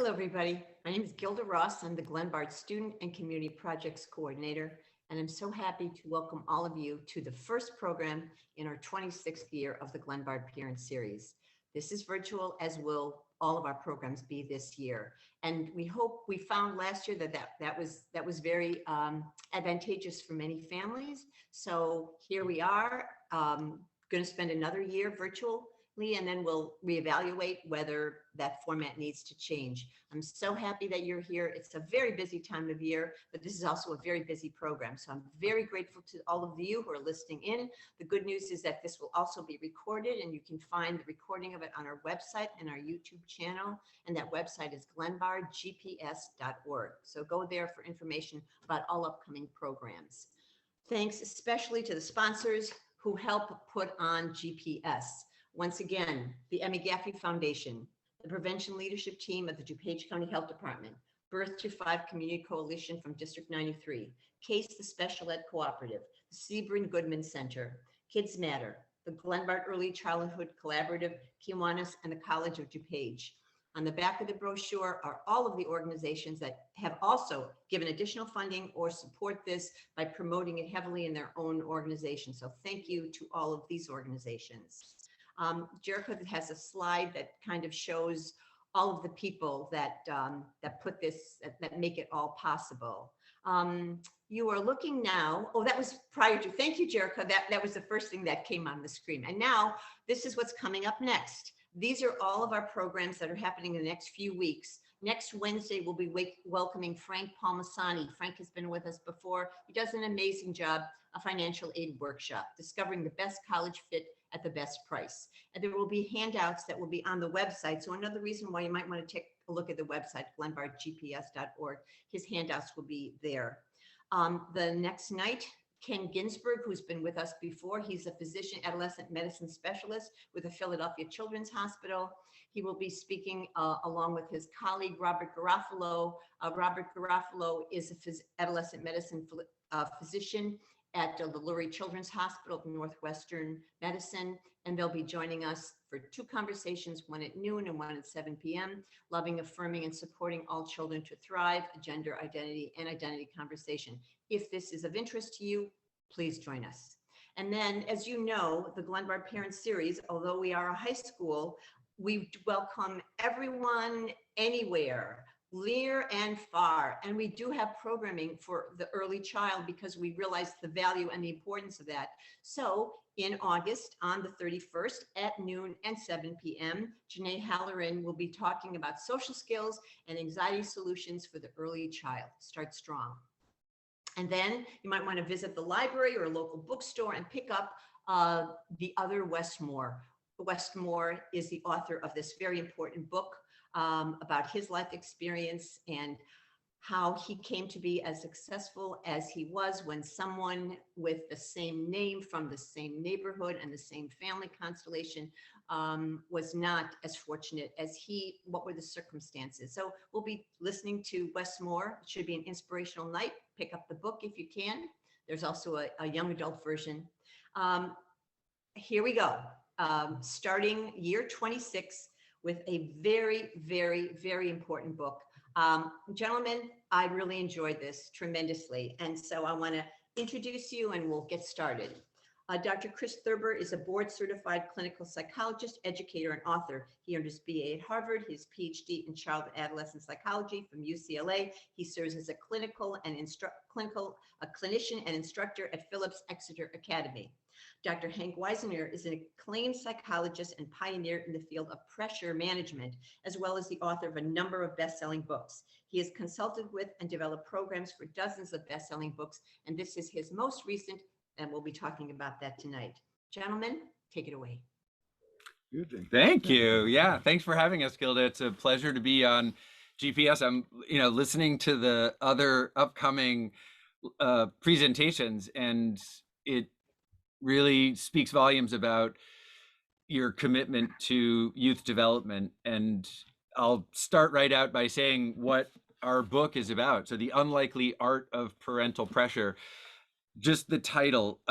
Hello, everybody. My name is Gilda Ross. I'm the Glenbard Student and Community Projects Coordinator, and I'm so happy to welcome all of you to the first program in our 26th year of the Glenbard Parent Series. This is virtual, as will all of our programs be this year. And we found last year that was very advantageous for many families. So here we are, going to spend another year virtual, and then we'll reevaluate whether that format needs to change. I'm so happy that you're here. It's a very busy time of year, but this is also a very busy program. So I'm very grateful to all of you who are listening in. The good news is that this will also be recorded, and you can find the recording of it on our website and our YouTube channel. And that website is glenbardgps.org. So go there for information about all upcoming programs. Thanks especially to the sponsors who help put on GPS. Once again, the Emmy Gaffey Foundation, the Prevention Leadership Team of the DuPage County Health Department, Birth to 5 Community Coalition from District 93, CASE the Special Ed Cooperative, the Sebring Goodman Center, Kids Matter, the Glenbard Early Childhood Collaborative, Kiwanis, and the College of DuPage. On the back of the brochure are all of the organizations that have also given additional funding or support this by promoting it heavily in their own organization. So thank you to all of these organizations. Jericho has a slide that kind of shows all of the people that put this, that make it all possible. You are looking now, oh, that was prior to, thank you, Jericho. That was the first thing that came on the screen. And now this is what's coming up next. These are all of our programs that are happening in the next few weeks. Next Wednesday, we'll be welcoming Frank Palmasani. Frank has been with us before. He does an amazing job, a financial aid workshop, discovering the best college fit at the best price. And there will be handouts that will be on the website. So another reason why you might want to take a look at the website, glenbardgps.org, his handouts will be there. The next night, Ken Ginsberg, who's been with us before, he's a physician, adolescent medicine specialist with the Philadelphia Children's Hospital. He will be speaking along with his colleague, Robert Garofalo. Robert Garofalo is an adolescent medicine physician at the Lurie Children's Hospital of Northwestern Medicine, and they'll be joining us for 2 conversations, one at noon and one at 7 p.m., loving, affirming, and supporting all children to thrive, a gender identity and identity conversation. If this is of interest to you, please join us. And then, as you know, the Glenbard Parent Series, although we are a high school, we welcome everyone, anywhere, near and far. And we do have programming for the early child because we realize the value and the importance of that. So in August, on the 31st at noon and 7 p.m., Janae Halloran will be talking about social skills and anxiety solutions for the early child. Start strong. And then you might want to visit the library or a local bookstore and pick up the other Westmore. Westmore is the author of this very important book about his life experience and how he came to be as successful as he was when someone with the same name from the same neighborhood and the same family constellation was not as fortunate as he. What were the circumstances? So we'll be listening to Westmore. It should be an inspirational night. Pick up the book if you can. There's also a young adult version. Here we go. Starting year 26 with a very, very, very important book. Gentlemen, I really enjoyed this tremendously. And so I want to introduce you and we'll get started. Dr. Chris Thurber is a board certified clinical psychologist, educator, and author. He earned his BA at Harvard, his PhD in child and adolescent psychology from UCLA. He serves as a clinician and instructor at Phillips Exeter Academy. Dr. Hank Weisinger is an acclaimed psychologist and pioneer in the field of pressure management, as well as the author of a number of best-selling books. He has consulted with and developed programs for dozens of best-selling books, and this is his most recent, and we'll be talking about that tonight. Gentlemen, take it away. Thank you. Yeah, thanks for having us, Gilda. It's a pleasure to be on GPS. I'm, listening to the other upcoming presentations, and it really speaks volumes about your commitment to youth development. And I'll start right out by saying what our book is about. So The Unlikely Art of Parental Pressure, just the title,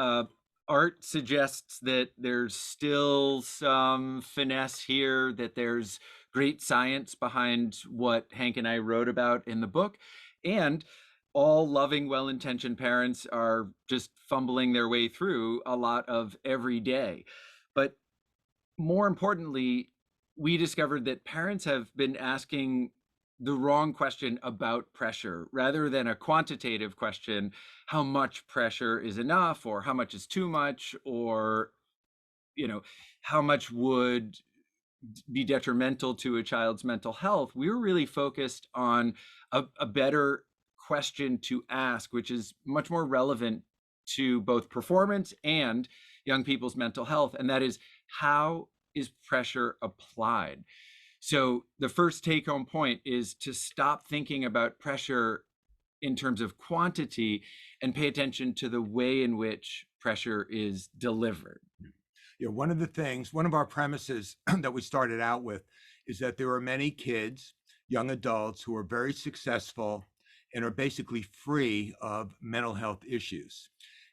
art suggests that there's still some finesse here, that there's great science behind what Hank and I wrote about in the book. And all loving, well-intentioned parents are just fumbling their way through a lot of every day. But more importantly, we discovered that parents have been asking the wrong question about pressure rather than a quantitative question: how much pressure is enough, or how much is too much, or how much would be detrimental to a child's mental health. We were really focused on a better question to ask, which is much more relevant to both performance and young people's mental health, and that is, how is pressure applied? So the first take-home point is to stop thinking about pressure in terms of quantity and pay attention to the way in which pressure is delivered. One of our premises that we started out with is that there are many kids, young adults, who are very successful and are basically free of mental health issues.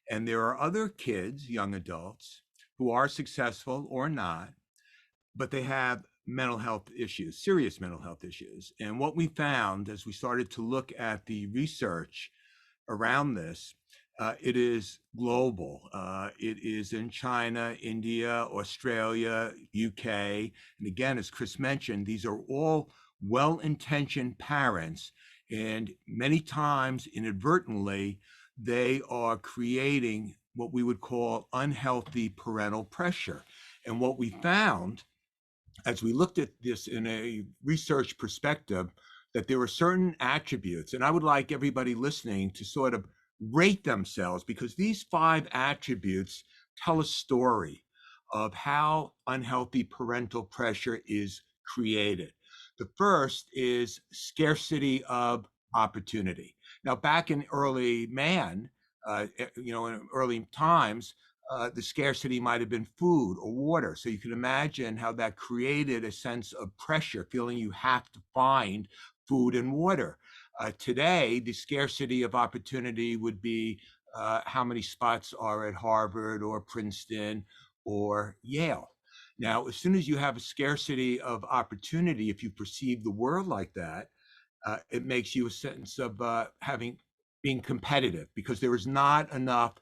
And there are other kids, young adults, who are successful or not, but they have mental health issues, serious mental health issues. And what we found as we started to look at the research around this, it is global. It is in China, India, Australia, UK. And again, as Chris mentioned, these are all well-intentioned parents. And many times, inadvertently, they are creating what we would call unhealthy parental pressure. And what we found, as we looked at this in a research perspective, that there were certain attributes, and I would like everybody listening to sort of rate themselves, because these 5 attributes tell a story of how unhealthy parental pressure is created. The first is scarcity of opportunity. Now, back in early man, in early times, the scarcity might have been food or water. So you can imagine how that created a sense of pressure, feeling you have to find food and water. Today, the scarcity of opportunity would be how many spots are at Harvard or Princeton or Yale. Now, as soon as you have a scarcity of opportunity, if you perceive the world like that, it makes you a sense of being competitive, because there is not enough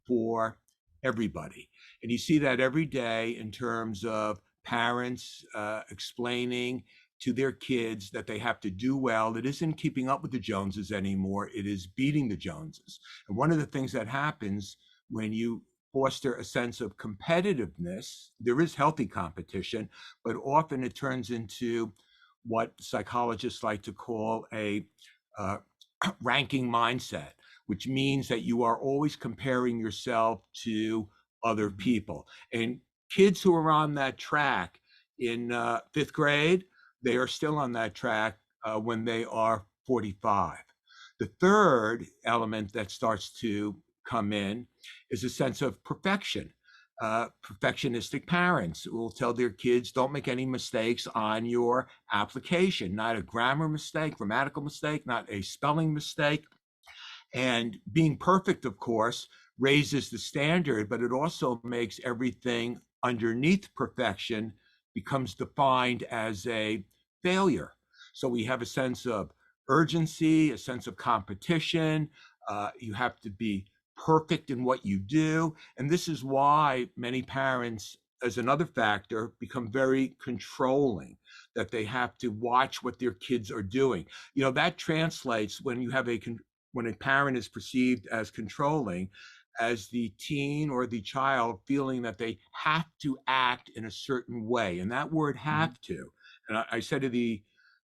for everybody. And you see that every day in terms of parents explaining to their kids that they have to do well. It isn't keeping up with the Joneses anymore. It is beating the Joneses. And one of the things that happens when you foster a sense of competitiveness, there is healthy competition, but often it turns into what psychologists like to call a ranking mindset, which means that you are always comparing yourself to other people. And kids who are on that track in 5th grade, they are still on that track when they are 45. The third element that starts to come in is a sense of perfection. Perfectionistic parents will tell their kids, don't make any mistakes on your application, not a grammatical mistake, not a spelling mistake. And being perfect, of course, raises the standard, but it also makes everything underneath perfection becomes defined as a failure. So we have a sense of urgency, a sense of competition. You have to be perfect in what you do. And this is why many parents, as another factor, become very controlling, that they have to watch what their kids are doing. That translates when a parent is perceived as controlling, as the teen or the child feeling that they have to act in a certain way. And that word have to, and I said to the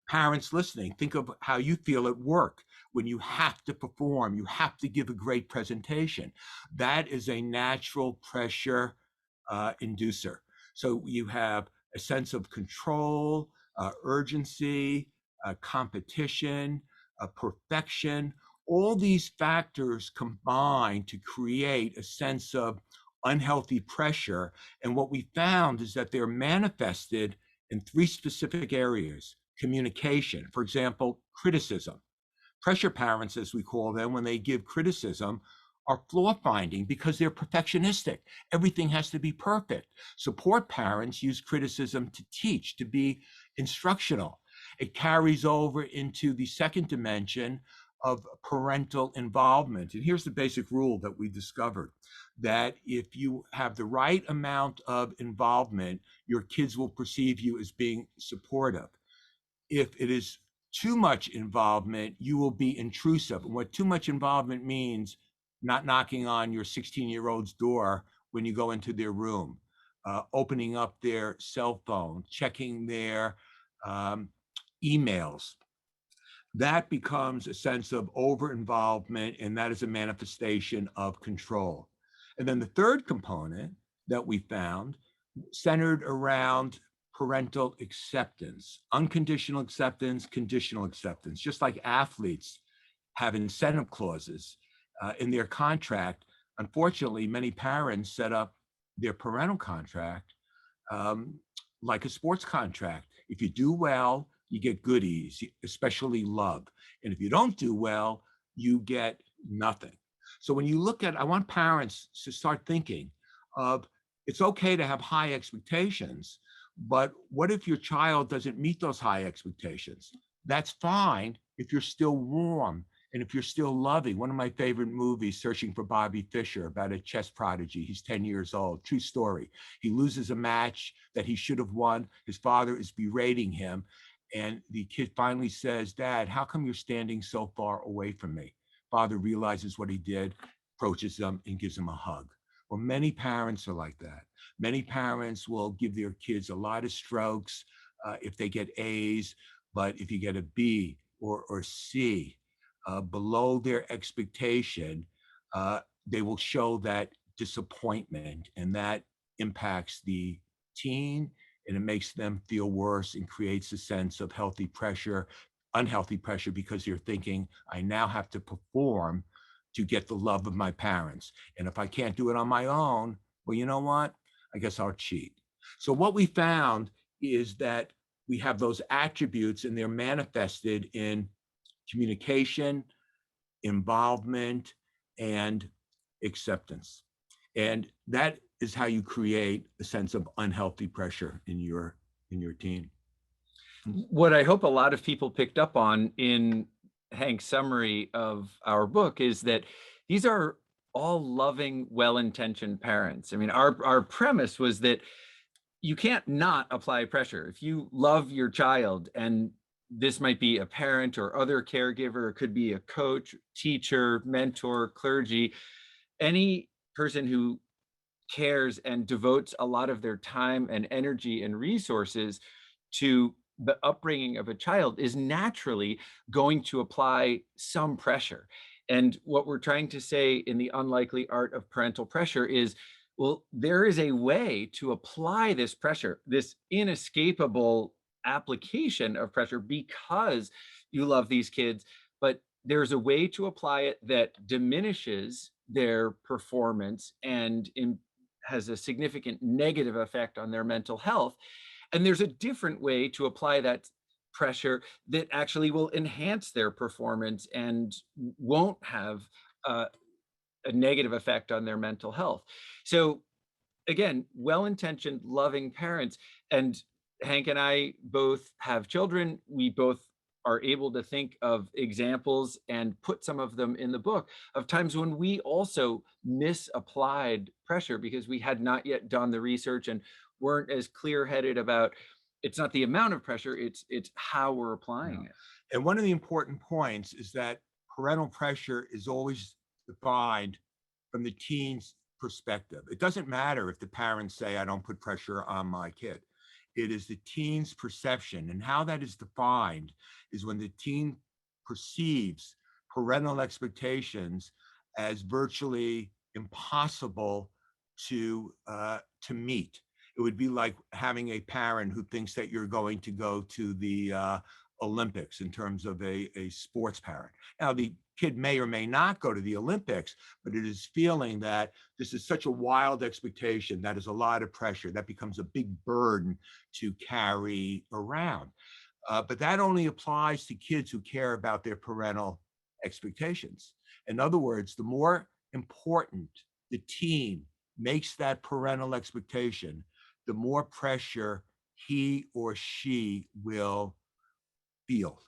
parents listening, think of how you feel at work when you have to perform, you have to give a great presentation. That is a natural pressure inducer. So you have a sense of control, urgency, competition, perfection. All these factors combine to create a sense of unhealthy pressure. And what we found is that they're manifested in 3 specific areas: communication, for example, criticism. Pressure parents, as we call them, when they give criticism, are flaw finding because they're perfectionistic. Everything has to be perfect. Support parents use criticism to teach, to be instructional. It carries over into the second dimension of parental involvement. And here's the basic rule that we discovered, that if you have the right amount of involvement, your kids will perceive you as being supportive. If it is too much involvement, you will be intrusive. And what too much involvement means, not knocking on your 16-year-old's door when you go into their room, opening up their cell phone, checking their emails. That becomes a sense of over-involvement, and that is a manifestation of control. And then the third component that we found centered around parental acceptance, unconditional acceptance, conditional acceptance. Just like athletes have incentive clauses in their contract, unfortunately, many parents set up their parental contract like a sports contract. If you do well, you get goodies, especially love. And if you don't do well, you get nothing. So when you look at, I want parents to start thinking of, it's okay to have high expectations, but what if your child doesn't meet those high expectations? That's fine if you're still warm and if you're still loving. One of my favorite movies, Searching for Bobby Fischer, about a chess prodigy. He's 10 years old, true story. He loses a match that he should have won. His father is berating him. And the kid finally says, "Dad, how come you're standing so far away from me?" Father realizes what he did, approaches him and gives him a hug. Well, many parents are like that. Many parents will give their kids a lot of strokes if they get A's, but if you get a B or C below their expectation, they will show that disappointment, and that impacts the teen, and it makes them feel worse and creates a sense of healthy pressure, unhealthy pressure, because you're thinking, I now have to perform to get the love of my parents. And if I can't do it on my own, well, you know what? I guess I'll cheat. So what we found is that we have those attributes, and they're manifested in communication, involvement, and acceptance. And that is how you create a sense of unhealthy pressure in your teen. What I hope a lot of people picked up on in Hank's summary of our book is that these are all loving, well-intentioned parents. I mean, our premise was that you can't not apply pressure. If you love your child, and this might be a parent or other caregiver, it could be a coach, teacher, mentor, clergy, any person who cares and devotes a lot of their time and energy and resources to the upbringing of a child is naturally going to apply some pressure. And what we're trying to say in The Unlikely Art of Parental Pressure is, well, there is a way to apply this pressure, this inescapable application of pressure, because you love these kids, but there's a way to apply it that diminishes their performance and has a significant negative effect on their mental health. And there's a different way to apply that pressure that actually will enhance their performance and won't have a negative effect on their mental health. So again, well-intentioned, loving parents. And Hank and I both have children. We both are able to think of examples and put some of them in the book of times when we also misapplied pressure because we had not yet done the research and weren't as clear-headed about, it's not the amount of pressure, it's how we're applying it. And one of the important points is that parental pressure is always defined from the teen's perspective. It doesn't matter if the parents say, I don't put pressure on my kid. It is the teen's perception, and how that is defined is when the teen perceives parental expectations as virtually impossible to meet. It would be like having a parent who thinks that you're going to go to the Olympics in terms of a sports parent. Now, the kid may or may not go to the Olympics, but it is feeling that this is such a wild expectation, that is a lot of pressure, that becomes a big burden to carry around. But that only applies to kids who care about their parental expectations. In other words, the more important the teen makes that parental expectation, the more pressure he or she will feel.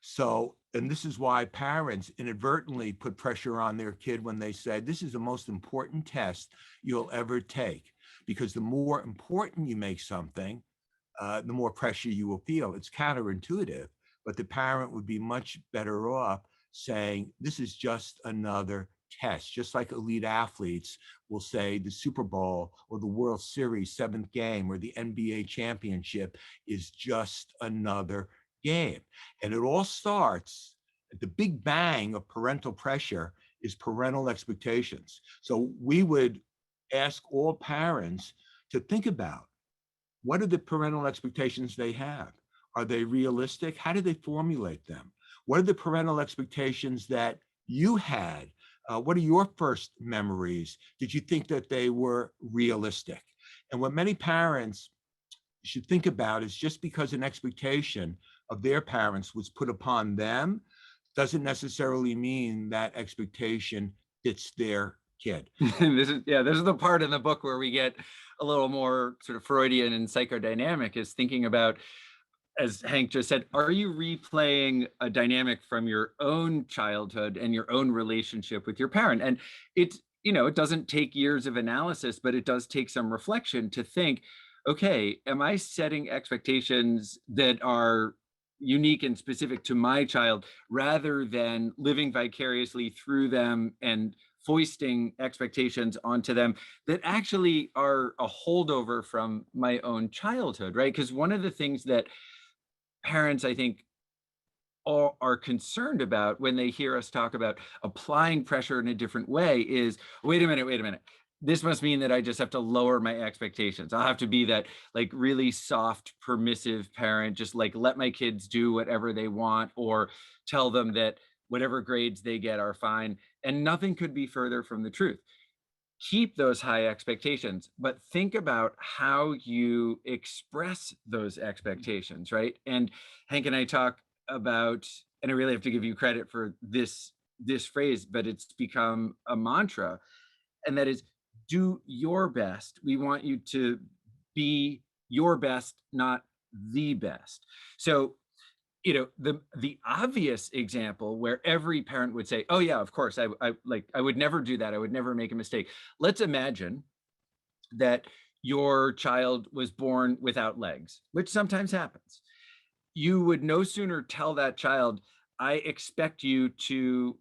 So, and this is why parents inadvertently put pressure on their kid when they say, this is the most important test you'll ever take. Because the more important you make something, the more pressure you will feel. It's counterintuitive, but the parent would be much better off saying, this is just another test. Just like elite athletes will say the Super Bowl or the World Series seventh game or the NBA championship is just another game. And it all starts at the big bang of parental pressure is parental expectations. So we would ask all parents to think about, what are the parental expectations they have? Are they realistic? How do they formulate them? What are the parental expectations that you had? What are your first memories? Did you think that they were realistic? And what many parents should think about is, just because an expectation of their parents was put upon them doesn't necessarily mean that expectation fits their kid. This is the part in the book where we get a little more sort of Freudian and psychodynamic, is thinking about, as Hank just said, are you replaying a dynamic from your own childhood and your own relationship with your parent? And it's, it doesn't take years of analysis, but it does take some reflection to think, okay, am I setting expectations that are unique and specific to my child, rather than living vicariously through them and foisting expectations onto them that actually are a holdover from my own childhood, right? Because one of the things that parents, I think, are concerned about when they hear us talk about applying pressure in a different way is, wait a minute. This must mean that I just have to lower my expectations. I'll have to be that like really soft, permissive parent, just like let my kids do whatever they want, or tell them that whatever grades they get are fine. And nothing could be further from the truth. Keep those high expectations, but think about how you express those expectations, right? And Hank and I talk about, and I really have to give you credit for this phrase, but it's become a mantra, and that is, do your best. We want you to be your best, not the best. So, the obvious example where every parent would say, oh yeah, of course, I would never do that. I would never make a mistake. Let's imagine that your child was born without legs, which sometimes happens. You would no sooner tell that child, I expect you to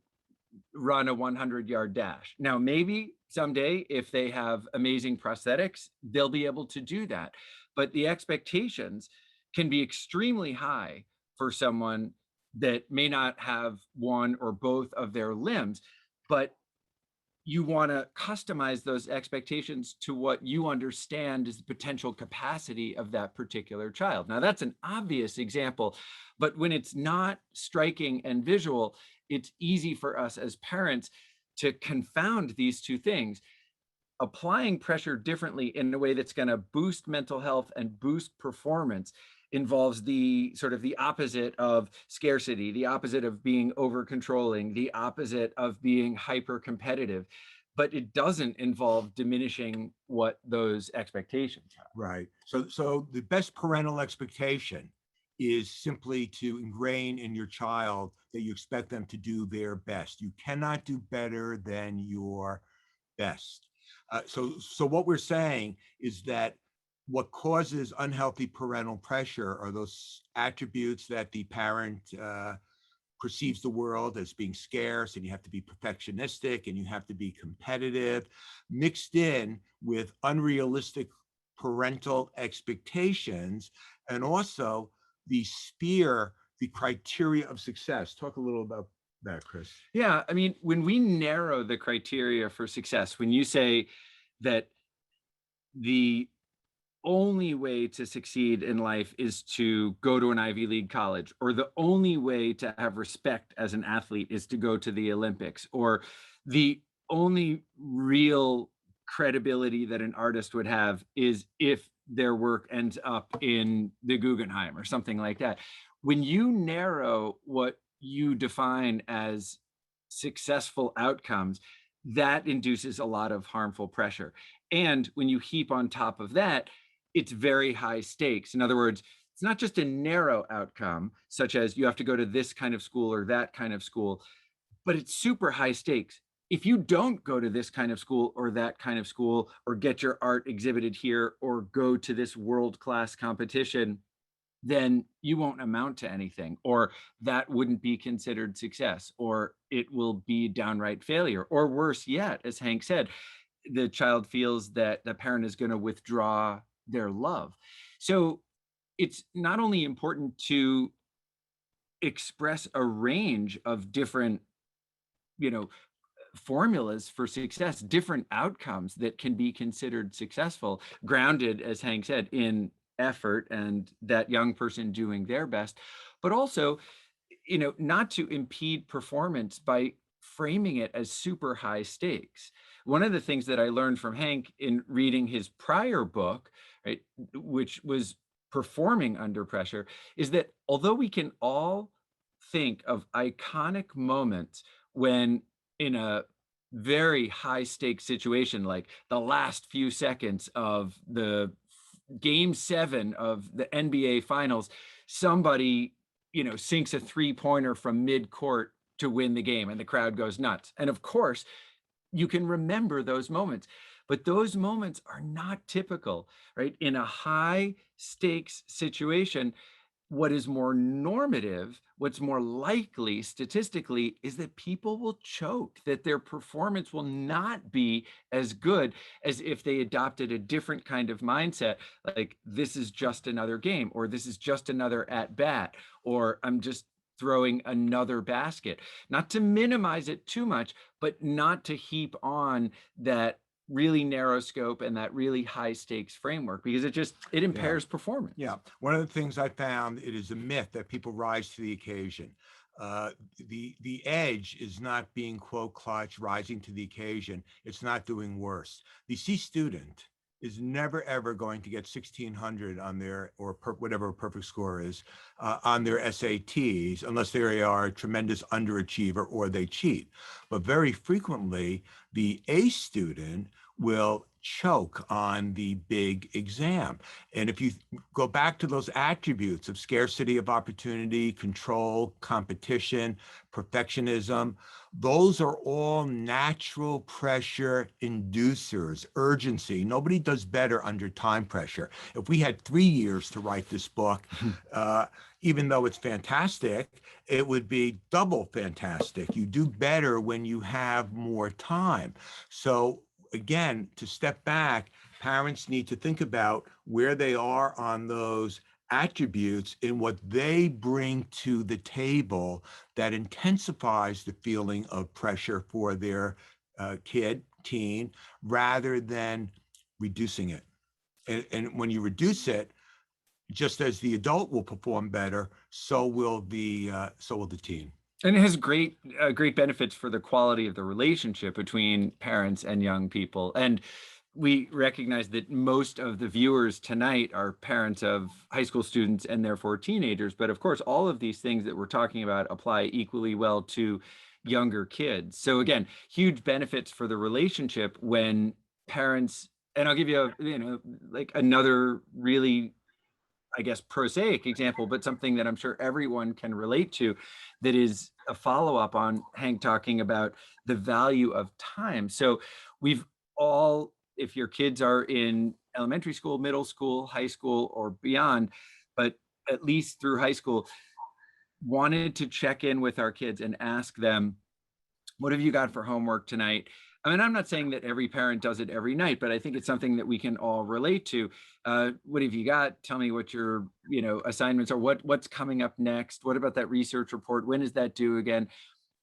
run a 100-yard dash. Now, maybe someday, if they have amazing prosthetics, they'll be able to do that. But the expectations can be extremely high for someone that may not have one or both of their limbs, but you want to customize those expectations to what you understand is the potential capacity of that particular child. Now, that's an obvious example, but when it's not striking and visual, it's easy for us as parents to confound these two things. Applying pressure differently in a way that's going to boost mental health and boost performance involves the sort of the opposite of scarcity, the opposite of being over controlling, the opposite of being hyper competitive, but it doesn't involve diminishing what those expectations are. Right. So the best parental expectation is simply to ingrain in your child that you expect them to do their best. You cannot do better than your best. So what we're saying is that what causes unhealthy parental pressure are those attributes that the parent perceives the world as being scarce, and you have to be perfectionistic and you have to be competitive, mixed in with unrealistic parental expectations, and also the criteria of success. Talk a little about that, Chris. Yeah, I mean, when we narrow the criteria for success, when you say that the only way to succeed in life is to go to an Ivy League college, or the only way to have respect as an athlete is to go to the Olympics, or the only real credibility that an artist would have is if their work ends up in the Guggenheim or something like that. When you narrow what you define as successful outcomes, that induces a lot of harmful pressure. And when you heap on top of that it's very high stakes. In other words, it's not just a narrow outcome, such as you have to go to this kind of school or that kind of school, but it's super high stakes. If you don't go to this kind of school or that kind of school, or get your art exhibited here, or go to this world-class competition, then you won't amount to anything, or that wouldn't be considered success, or it will be downright failure, or worse yet, as Hank said, the child feels that the parent is going to withdraw their love. So it's not only important to express a range of different, you know, formulas for success, different outcomes that can be considered successful, grounded, as Hank said, in effort and that young person doing their best, but also, not to impede performance by framing it as super high stakes. One of the things that I learned from Hank in reading his prior book, right, which was Performing Under Pressure, is that although we can all think of iconic moments when, in a very high stakes situation, like the last few seconds of the game 7 of the NBA finals, somebody, sinks a 3-pointer from mid court to win the game and the crowd goes nuts. And of course, you can remember those moments, but those moments are not typical, right? In a high stakes situation, what is more normative, what's more likely statistically, is that people will choke, that their performance will not be as good as if they adopted a different kind of mindset, like this is just another game, or this is just another at bat, or I'm just throwing another basket. Not to minimize it too much, but not to heap on that really narrow scope and that really high stakes framework, because it impairs performance. Yeah. One of the things I found, it is a myth that people rise to the occasion. The edge is not being, quote, clutch, rising to the occasion. It's not doing worse. The C student is never, ever going to get 1,600 on their, or whatever a perfect score is, on their SATs, unless they are a tremendous underachiever or they cheat. But very frequently, the A student will choke on the big exam. And if you go back to those attributes of scarcity of opportunity, control, competition, perfectionism, those are all natural pressure inducers, urgency. Nobody does better under time pressure. If we had 3 years to write this book, even though it's fantastic, it would be double fantastic. You do better when you have more time. So again, to step back, parents need to think about where they are on those attributes and what they bring to the table that intensifies the feeling of pressure for their kid, teen, rather than reducing it. And when you reduce it, just as the adult will perform better, so will the teen. And it has great benefits for the quality of the relationship between parents and young people. And we recognize that most of the viewers tonight are parents of high school students and therefore teenagers. But of course, all of these things that we're talking about apply equally well to younger kids. So again, huge benefits for the relationship when parents, and I'll give you like another really, I guess, prosaic example, but something that I'm sure everyone can relate to, that is a follow-up on Hank talking about the value of time. So we've all, if your kids are in elementary school, middle school, high school, or beyond, but at least through high school, wanted to check in with our kids and ask them, what have you got for homework tonight? I mean, I'm not saying that every parent does it every night, but I think it's something that we can all relate to. What have you got? Tell me what your, assignments are. What's coming up next? What about that research report? When is that due again?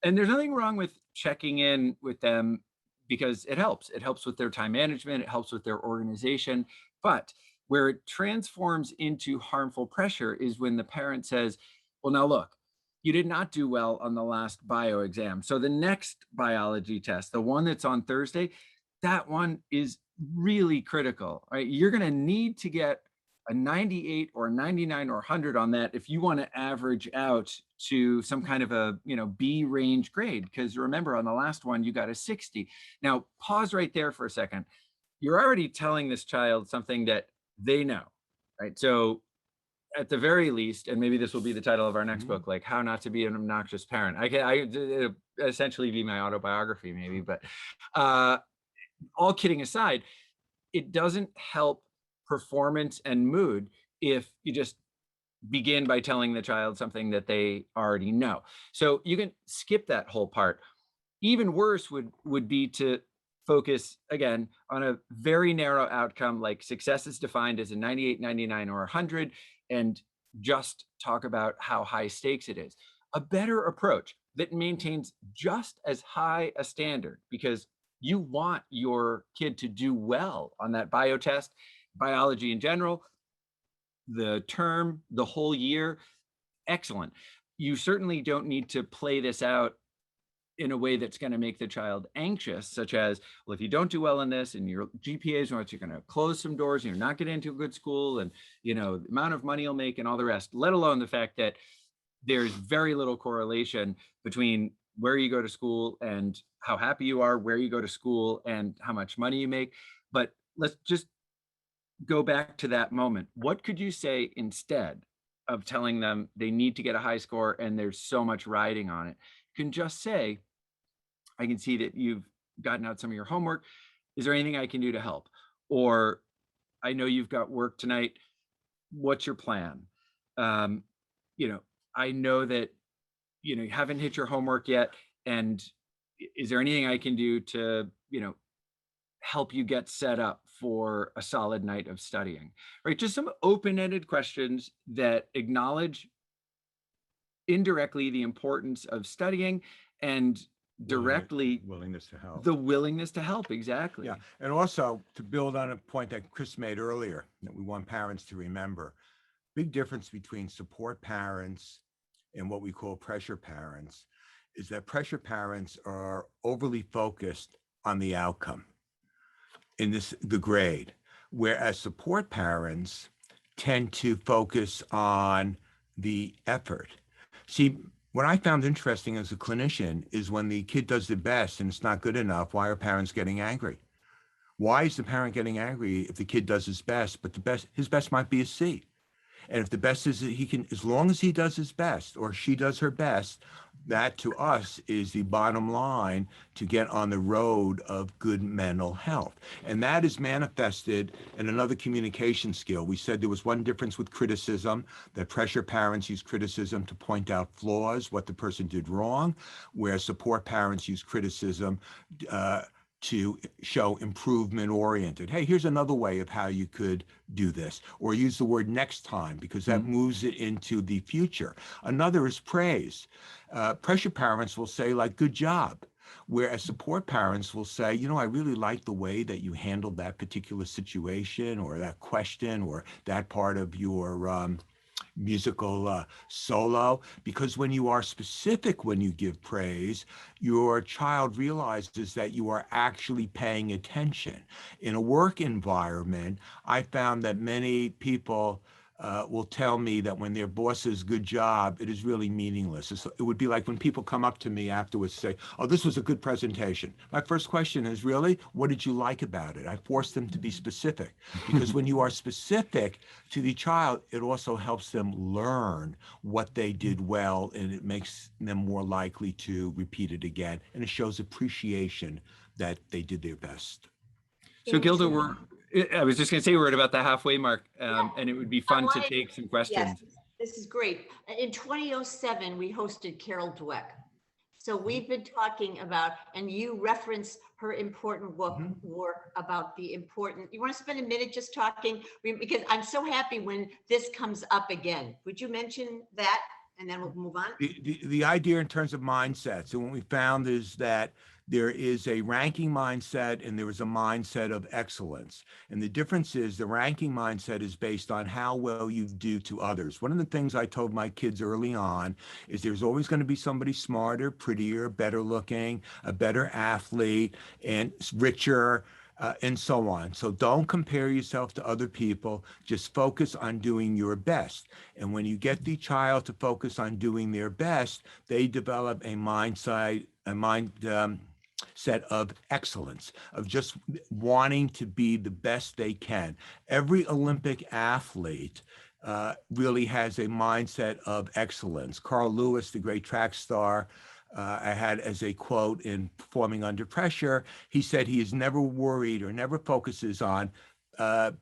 And there's nothing wrong with checking in with them, because it helps. It helps with their time management. It helps with their organization. But where it transforms into harmful pressure is when the parent says, well, now look, you did not do well on the last bio exam. So the next biology test, the one that's on Thursday, that one is really critical, right? You're going to need to get a 98 or 99 or 100 on that if you want to average out to some kind of a, B range grade. Because remember, on the last one, you got a 60. Now, pause right there for a second. You're already telling this child something that they know, right? So at the very least, and maybe this will be the title of our next book, like How Not to Be an Obnoxious Parent. It'll essentially be my autobiography maybe, but all kidding aside, it doesn't help performance and mood if you just begin by telling the child something that they already know. So you can skip that whole part. Even worse would be to focus again on a very narrow outcome, like success is defined as a 98, 99, or 100, and just talk about how high stakes it is. A better approach that maintains just as high a standard, because you want your kid to do well on that bio test, biology in general, the term, the whole year, excellent. You certainly don't need to play this out in a way that's going to make the child anxious, such as, well, if you don't do well in this and your GPA is what, you're going to close some doors and you're not getting into a good school, and the amount of money you'll make and all the rest, let alone the fact that there's very little correlation between where you go to school and how happy you are, where you go to school and how much money you make. But let's just go back to that moment. What could you say instead of telling them they need to get a high score and there's so much riding on it? You can just say, I can see that you've gotten out some of your homework. Is there anything I can do to help? Or I know you've got work tonight. What's your plan? I know that, you haven't hit your homework yet. And is there anything I can do to, help you get set up for a solid night of studying, right? Just some open-ended questions that acknowledge indirectly the importance of studying and directly willingness to help. the willingness to help. Exactly. Yeah. And also to build on a point that Chris made earlier, that we want parents to remember, big difference between support parents and what we call pressure parents is that pressure parents are overly focused on the outcome in the grade, whereas support parents tend to focus on the effort. See, what I found interesting as a clinician is when the kid does the best and it's not good enough, why are parents getting angry? Why is the parent getting angry if the kid does his best, but his best might be a C? And if the best is that he can, as long as he does his best or she does her best, that to us is the bottom line to get on the road of good mental health. And that is manifested in another communication skill. We said there was one difference with criticism, that pressure parents use criticism to point out flaws, what the person did wrong, whereas support parents use criticism to show improvement oriented. Hey, here's another way of how you could do this, or use the word next time, because that moves it into the future. Another is praise. Pressure parents will say, like, good job. Whereas support parents will say, I really like the way that you handled that particular situation or that question or that part of your musical solo, because when you are specific, when you give praise, your child realizes that you are actually paying attention. In a work environment, I found that many people will tell me that when their boss says good job, it is really meaningless. It would be like when people come up to me afterwards and say, oh, this was a good presentation. My first question is, really, what did you like about it? I force them to be specific, because when you are specific to the child, it also helps them learn what they did well, and it makes them more likely to repeat it again. And it shows appreciation that they did their best. So Gilda, I was just going to say we're at about the halfway mark, and it would be fun to take some questions. Yes, this is great. In 2007, we hosted Carol Dweck. So we've been talking about, and you reference her important work about the important, you want to spend a minute just talking? Because I'm so happy when this comes up again. Would you mention that? And then we'll move on. The idea in terms of mindsets, and what we found is that there is a ranking mindset and there is a mindset of excellence. And the difference is the ranking mindset is based on how well you do to others. One of the things I told my kids early on is there's always going to be somebody smarter, prettier, better looking, a better athlete, and richer, and so on. So don't compare yourself to other people. Just focus on doing your best. And when you get the child to focus on doing their best, they develop a mindset of excellence, of just wanting to be the best they can. Every Olympic athlete really has a mindset of excellence. Carl Lewis, the great track star, I had as a quote in Performing Under Pressure, he said he is never worried or never focuses on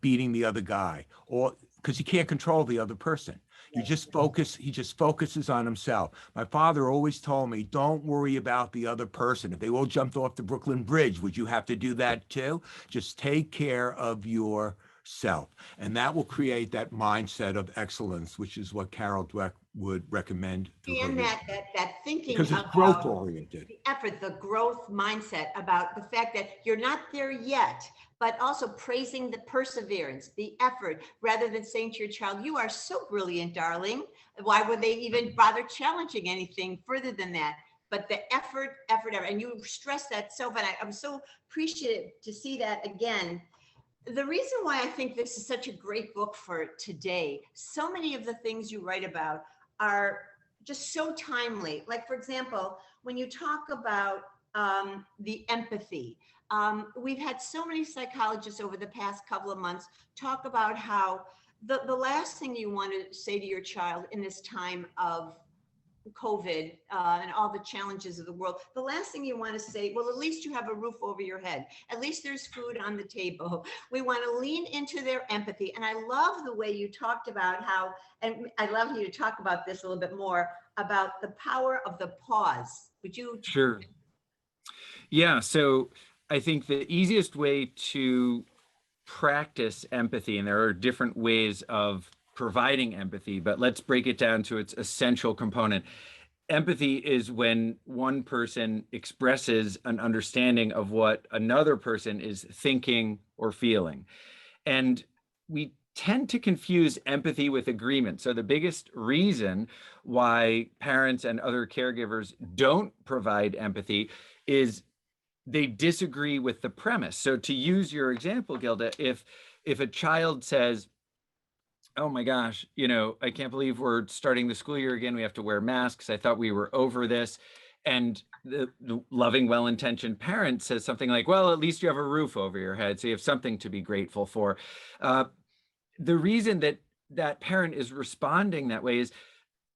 beating the other guy, or because he can't control the other person. You just focus, he just focuses on himself. My father always told me, don't worry about the other person. If they all jumped off the Brooklyn Bridge, would you have to do that too? Just take care of yourself. And that will create that mindset of excellence, which is what Carol Dweck would recommend through her And research. that thinking Because it's about growth oriented. the effort, the growth mindset about the fact that you're not there yet, but also praising the perseverance, the effort, rather than saying to your child, you are so brilliant, darling. Why would they even bother challenging anything further than that? But the effort, and you stress that so, but I'm so appreciative to see that again. The reason why I think this is such a great book for today, so many of the things you write about are just so timely. Like, for example, when you talk about the empathy, we've had so many psychologists over the past couple of months talk about how the last thing you want to say to your child in this time of COVID and all the challenges of the world, the last thing you want to say, well, at least you have a roof over your head. At least there's food on the table. We want to lean into their empathy. And I love the way you talked about how, and I'd love you to talk about this a little bit more, about the power of the pause. Would you? Sure. Yeah. So I think the easiest way to practice empathy, and there are different ways of providing empathy, but let's break it down to its essential component. Empathy is when one person expresses an understanding of what another person is thinking or feeling. And we tend to confuse empathy with agreement. So the biggest reason why parents and other caregivers don't provide empathy is they disagree with the premise. So to use your example, Gilda, if a child says, oh my gosh, I can't believe we're starting the school year again. We have to wear masks. I thought we were over this. And the loving, well-intentioned parent says something like, well, at least you have a roof over your head, so you have something to be grateful for. The reason that that parent is responding that way is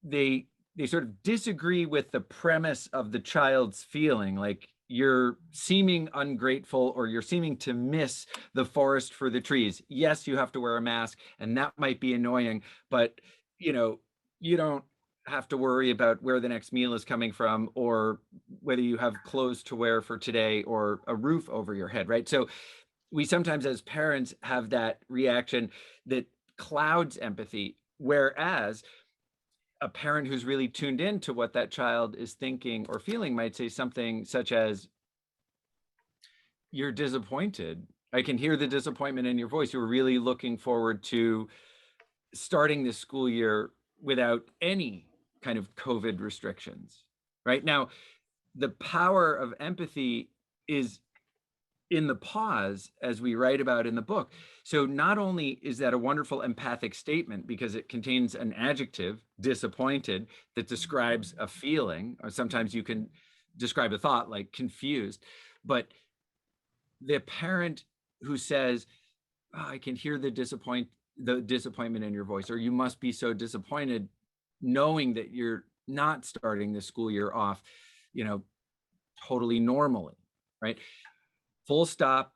they sort of disagree with the premise of the child's feeling, like you're seeming ungrateful or you're seeming to miss the forest for the trees. Yes, you have to wear a mask and that might be annoying, but you don't have to worry about where the next meal is coming from or whether you have clothes to wear for today or a roof over your head, right? So we sometimes as parents have that reaction that clouds empathy, whereas a parent who's really tuned into what that child is thinking or feeling might say something such as, you're disappointed. I can hear the disappointment in your voice. You're really looking forward to starting this school year without any kind of COVID restrictions, right? Now, the power of empathy is in the pause, as we write about in the book. So not only is that a wonderful empathic statement because it contains an adjective, disappointed, that describes a feeling, or sometimes you can describe a thought like confused, but the parent who says, oh, I can hear the disappointment in your voice, or you must be so disappointed, knowing that you're not starting the school year off, totally normally, right? Full stop.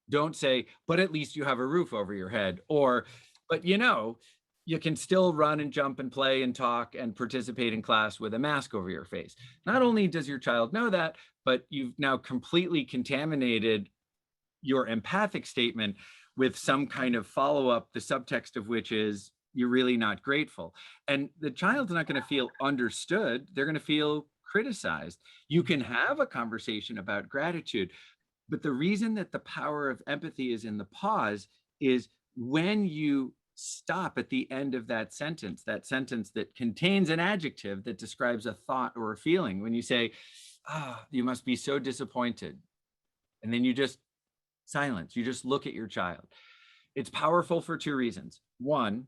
Don't say, but at least you have a roof over your head, or, but you can still run and jump and play and talk and participate in class with a mask over your face. Not only does your child know that, but you've now completely contaminated your empathic statement with some kind of follow-up, the subtext of which is you're really not grateful. And the child's not going to feel understood. They're going to feel criticized. You can have a conversation about gratitude, but the reason that the power of empathy is in the pause is when you stop at the end of that sentence that contains an adjective that describes a thought or a feeling. When you say, you must be so disappointed. And then you just silence, you just look at your child. It's powerful for two reasons. One,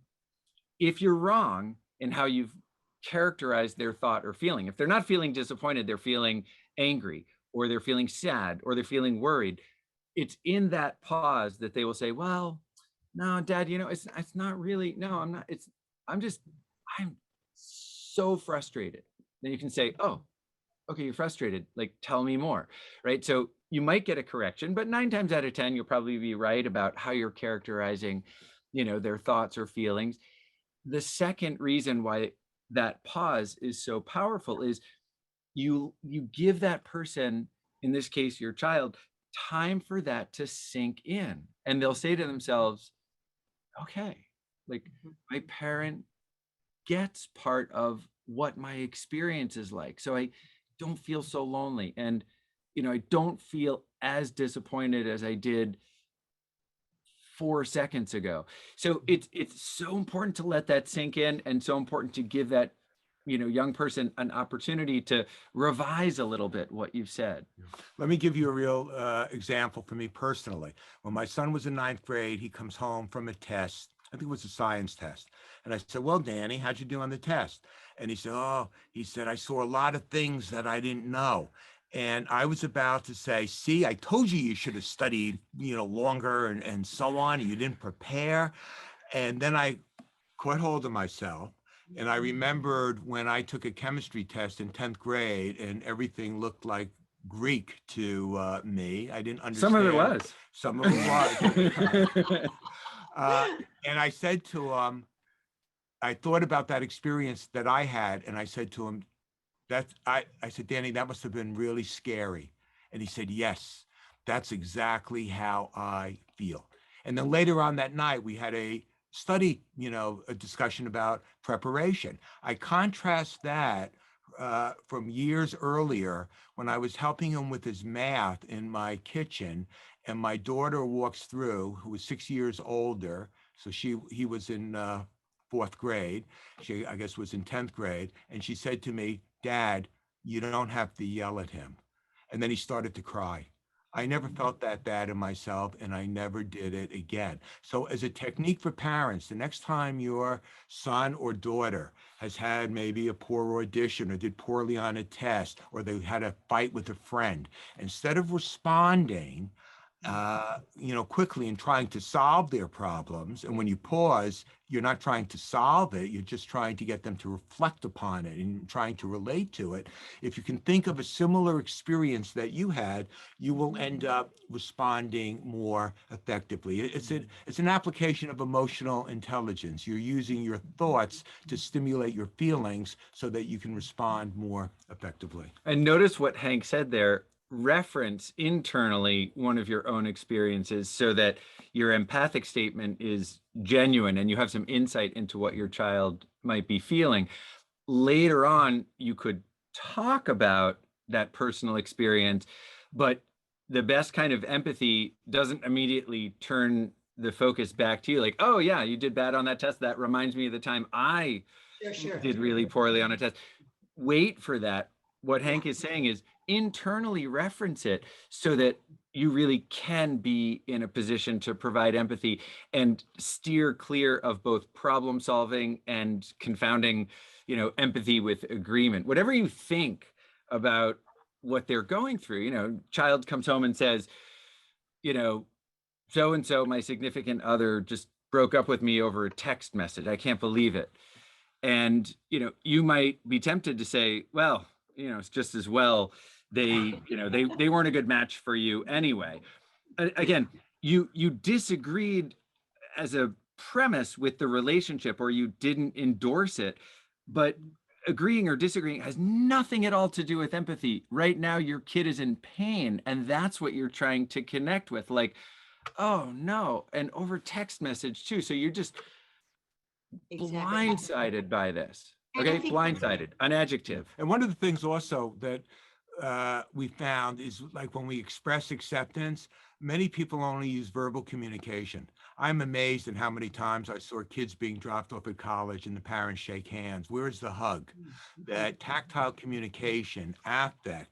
if you're wrong in how you've characterized their thought or feeling, if they're not feeling disappointed, they're feeling angry or they're feeling sad, or they're feeling worried, it's in that pause that they will say, well, no, Dad, it's not really, no, I'm not, I'm so frustrated. Then you can say, oh, okay, you're frustrated. Like, tell me more, right? So you might get a correction, but 9 times out of 10, you'll probably be right about how you're characterizing, their thoughts or feelings. The second reason why that pause is so powerful is you give that person, in this case, your child, time for that to sink in. And they'll say to themselves, okay, like my parent gets part of what my experience is like. So I don't feel so lonely. And, I don't feel as disappointed as I did 4 seconds ago. So it's so important to let that sink in, and so important to give that, young person an opportunity to revise a little bit what you've said. Let me give you a real example for me personally. When my son was in 9th grade, he comes home from a test. I think it was a science test. And I said, well, Danny, how'd you do on the test? And he said, I saw a lot of things that I didn't know. And I was about to say, see, I told you should have studied, longer and so on. And you didn't prepare. And then I caught hold of myself. And I remembered when I took a chemistry test in 10th grade and everything looked like Greek to me. I didn't understand. Some of it was. Some of it was. And I said to him, I thought about that experience that I had. And I said to him, I said, Danny, that must have been really scary. And he said, yes, that's exactly how I feel. And then later on that night, we had a study, a discussion about preparation. I contrast that from years earlier when I was helping him with his math in my kitchen, and my daughter walks through, who was 6 years older. So he was in 4th grade. She, I guess, was in 10th grade. And she said to me, Dad, you don't have to yell at him. And then he started to cry. I never felt that bad in myself, and I never did it again. So as a technique for parents, the next time your son or daughter has had maybe a poor audition or did poorly on a test, or they had a fight with a friend, instead of responding quickly and trying to solve their problems. And when you pause, you're not trying to solve it. You're just trying to get them to reflect upon it and trying to relate to it. If you can think of a similar experience that you had, you will end up responding more effectively. It's an application of emotional intelligence. You're using your thoughts to stimulate your feelings so that you can respond more effectively. And notice what Hank said there. Reference internally one of your own experiences so that your empathic statement is genuine and you have some insight into what your child might be feeling. Later on, you could talk about that personal experience, but the best kind of empathy doesn't immediately turn the focus back to you. Like, oh yeah, you did bad on that test. That reminds me of the time I did really poorly on a test. Wait for that. What Hank is saying is internally reference it so that you really can be in a position to provide empathy and steer clear of both problem solving and confounding, empathy with agreement. Whatever you think about what they're going through, child comes home and says, so-and-so, my significant other, just broke up with me over a text message. I can't believe it. And, you might be tempted to say, well, it's just as well they weren't a good match for you anyway. Again, you disagreed as a premise with the relationship, or you didn't endorse it, but agreeing or disagreeing has nothing at all to do with empathy. Right now, your kid is in pain, and that's what you're trying to connect with. Like, oh no, and over text message too. So you're just blindsided by this. Okay, blindsided, an adjective. And one of the things also that we found is, like, when we express acceptance, many people only use verbal communication. I'm amazed at how many times I saw kids being dropped off at college and the parents shake hands. Where's the hug? That tactile communication, affect,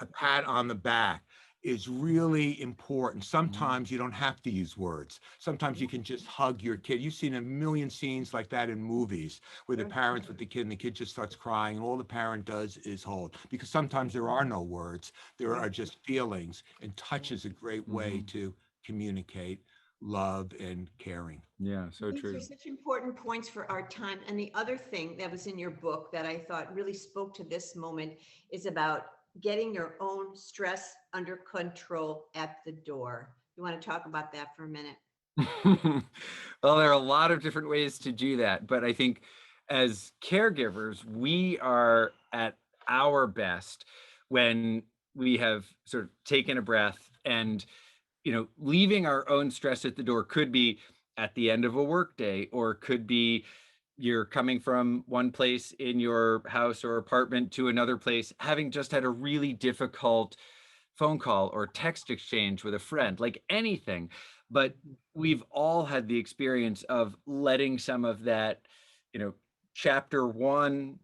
a pat on the back is really important. Sometimes you don't have to use words. Sometimes you can just hug your kid. You've seen a million scenes like that in movies where the parents with the kid and the kid just starts crying and all the parent does is hold. Because sometimes there are no words, there are just feelings, and touch is a great way to communicate love and caring. Yeah, so These true. are such important points for our time. And the other thing that was in your book that I thought really spoke to this moment is about getting your own stress under control at the door. You want to talk about that for a minute? Well, there are a lot of different ways to do that, but I think as caregivers, we are at our best when we have sort of taken a breath and, leaving our own stress at the door. Could be at the end of a workday, or could be you're coming from one place in your house or apartment to another place, having just had a really difficult phone call or text exchange with a friend, like anything. But we've all had the experience of letting some of that, chapter one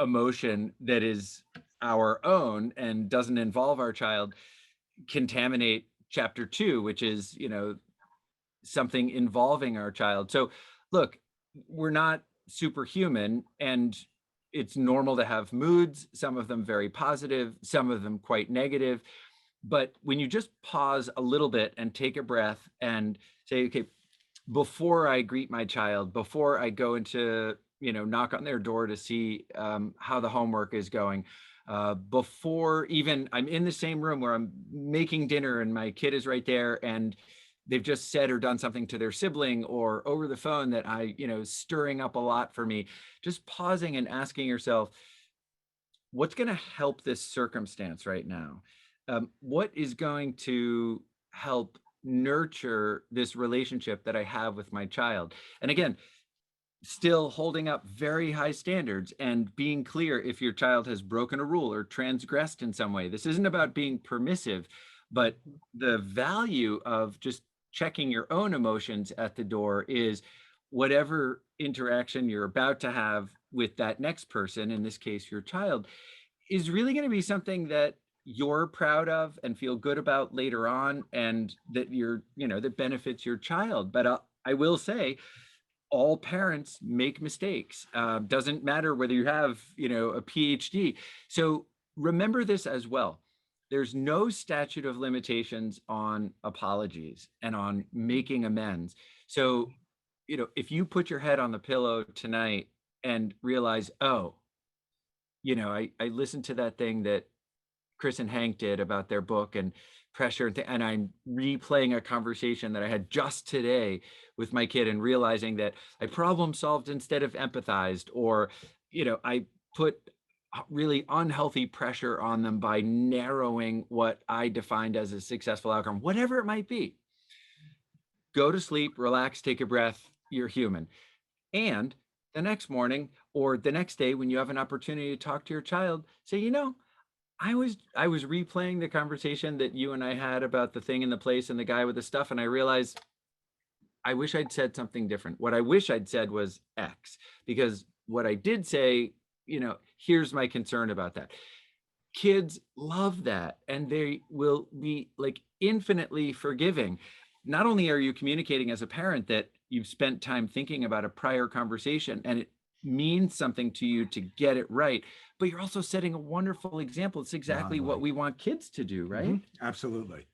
emotion that is our own and doesn't involve our child contaminate chapter two, which is, something involving our child. So look, we're not superhuman, and it's normal to have moods, some of them very positive, some of them quite negative. But when you just pause a little bit and take a breath and say, okay, before I greet my child, before I go into, knock on their door to see how the homework is going, before even I'm in the same room where I'm making dinner and my kid is right there and they've just said or done something to their sibling or over the phone that stirring up a lot for me, just pausing and asking yourself, what's going to help this circumstance right now? What is going to help nurture this relationship that I have with my child? And again, still holding up very high standards and being clear if your child has broken a rule or transgressed in some way. This isn't about being permissive, but the value of just checking your own emotions at the door is whatever interaction you're about to have with that next person, in this case, your child, is really going to be something that you're proud of and feel good about later on, and that that benefits your child. But I will say, all parents make mistakes. Doesn't matter whether you have, a PhD. So remember this as well. There's no statute of limitations on apologies and on making amends. So, if you put your head on the pillow tonight and realize, oh, I listened to that thing that Chris and Hank did about their book and pressure, and I'm replaying a conversation that I had just today with my kid and realizing that I problem solved instead of empathized, or, I put really unhealthy pressure on them by narrowing what I defined as a successful outcome, whatever it might be. Go to sleep, relax, take a breath. You're human. And the next morning or the next day, when you have an opportunity to talk to your child, say, I was replaying the conversation that you and I had about the thing and the place and the guy with the stuff, and I realized I wish I'd said something different. What I wish I'd said was X, because what I did say, here's my concern about that. Kids love that, and they will be like infinitely forgiving. Not only are you communicating as a parent that you've spent time thinking about a prior conversation and it means something to you to get it right, but you're also setting a wonderful example. It's exactly what we want kids to do, right? Absolutely.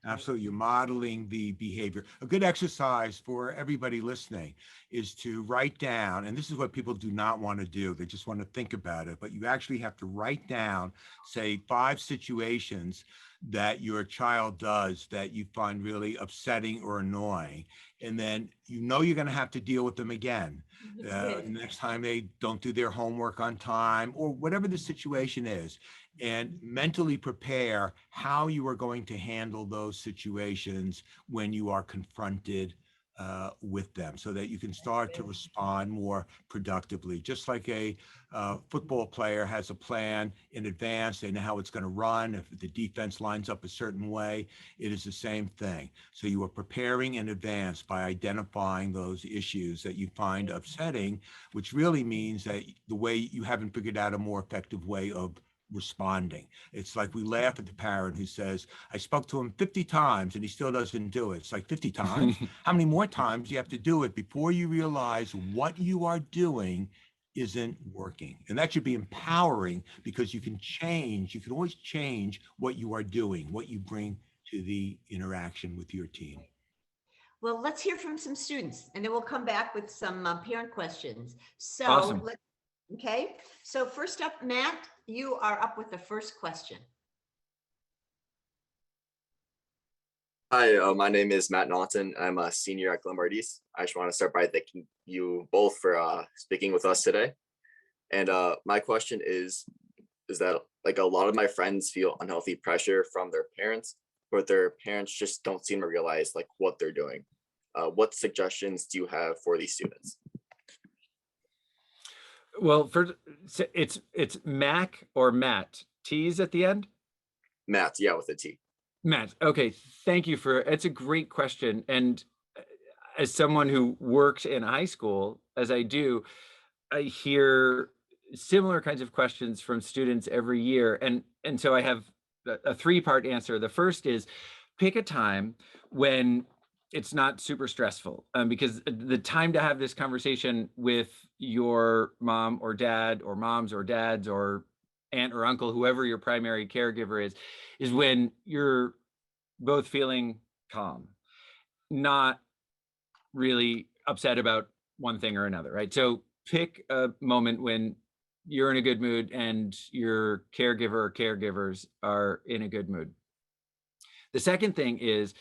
Absolutely. You're modeling the behavior. A good exercise for everybody listening is to write down, and this is what people do not want to do. They just want to think about it, but you actually have to write down, say, 5 situations that your child does that you find really upsetting or annoying. And then you're going to have to deal with them again. Next time they don't do their homework on time or whatever the situation is, and mentally prepare how you are going to handle those situations when you are confronted with them, so that you can start to respond more productively. Just like a football player has a plan in advance, they know how it's going to run. If the defense lines up a certain way, it is the same thing. So you are preparing in advance by identifying those issues that you find upsetting, which really means that the way you haven't figured out a more effective way of responding. It's like we laugh at the parent who says, I spoke to him 50 times and he still doesn't do it. It's like 50 times. How many more times do you have to do it before you realize what you are doing isn't working? And that should be empowering, because you can change. You can always change what you are doing, what you bring to the interaction with your team. Well, let's hear from some students, and then we'll come back with some parent questions. So, Awesome. Okay, so first up, Matt, you are up with the first question. Hi, my name is Matt Naughton. I'm a senior at Glenbard East. I just want to start by thanking you both for speaking with us today. And my question is that like a lot of my friends feel unhealthy pressure from their parents, but their parents just don't seem to realize like what they're doing. What suggestions do you have for these students? Well, it's Mac or Matt. T's at the end? Matt, yeah, with a T. Matt, okay, thank you it's a great question. And as someone who works in high school, as I do, I hear similar kinds of questions from students every year. And so I have a three-part answer. The first is pick a time when it's not super stressful, because the time to have this conversation with your mom or dad or moms or dads or aunt or uncle, whoever your primary caregiver is when you're both feeling calm, not really upset about one thing or another, right? So pick a moment when you're in a good mood and your caregiver or caregivers are in a good mood. The second thing is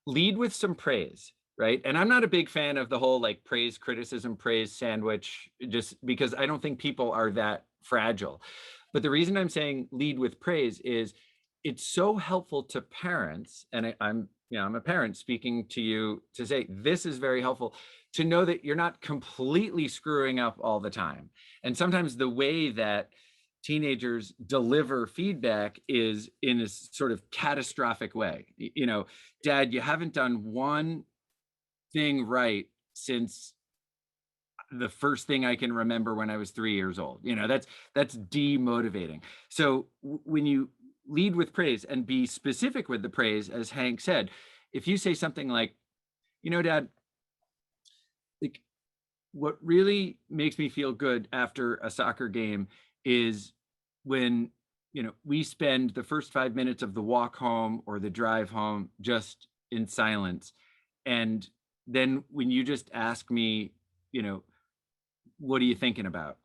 lead with some praise, right? And I'm not a big fan of the whole like praise, criticism, praise sandwich, just because I don't think people are that fragile. But the reason I'm saying lead with praise is it's so helpful to parents, and I'm a parent speaking to you to say this is very helpful to know that you're not completely screwing up all the time. And sometimes the way that teenagers deliver feedback is in a sort of catastrophic way. Dad, you haven't done one thing right since the first thing I can remember when I was 3 years old. That's demotivating. So when you lead with praise and be specific with the praise, as Hank said, if you say something like, Dad, like what really makes me feel good after a soccer game is when, we spend the first 5 minutes of the walk home or the drive home just in silence. And then when you just ask me, what are you thinking about?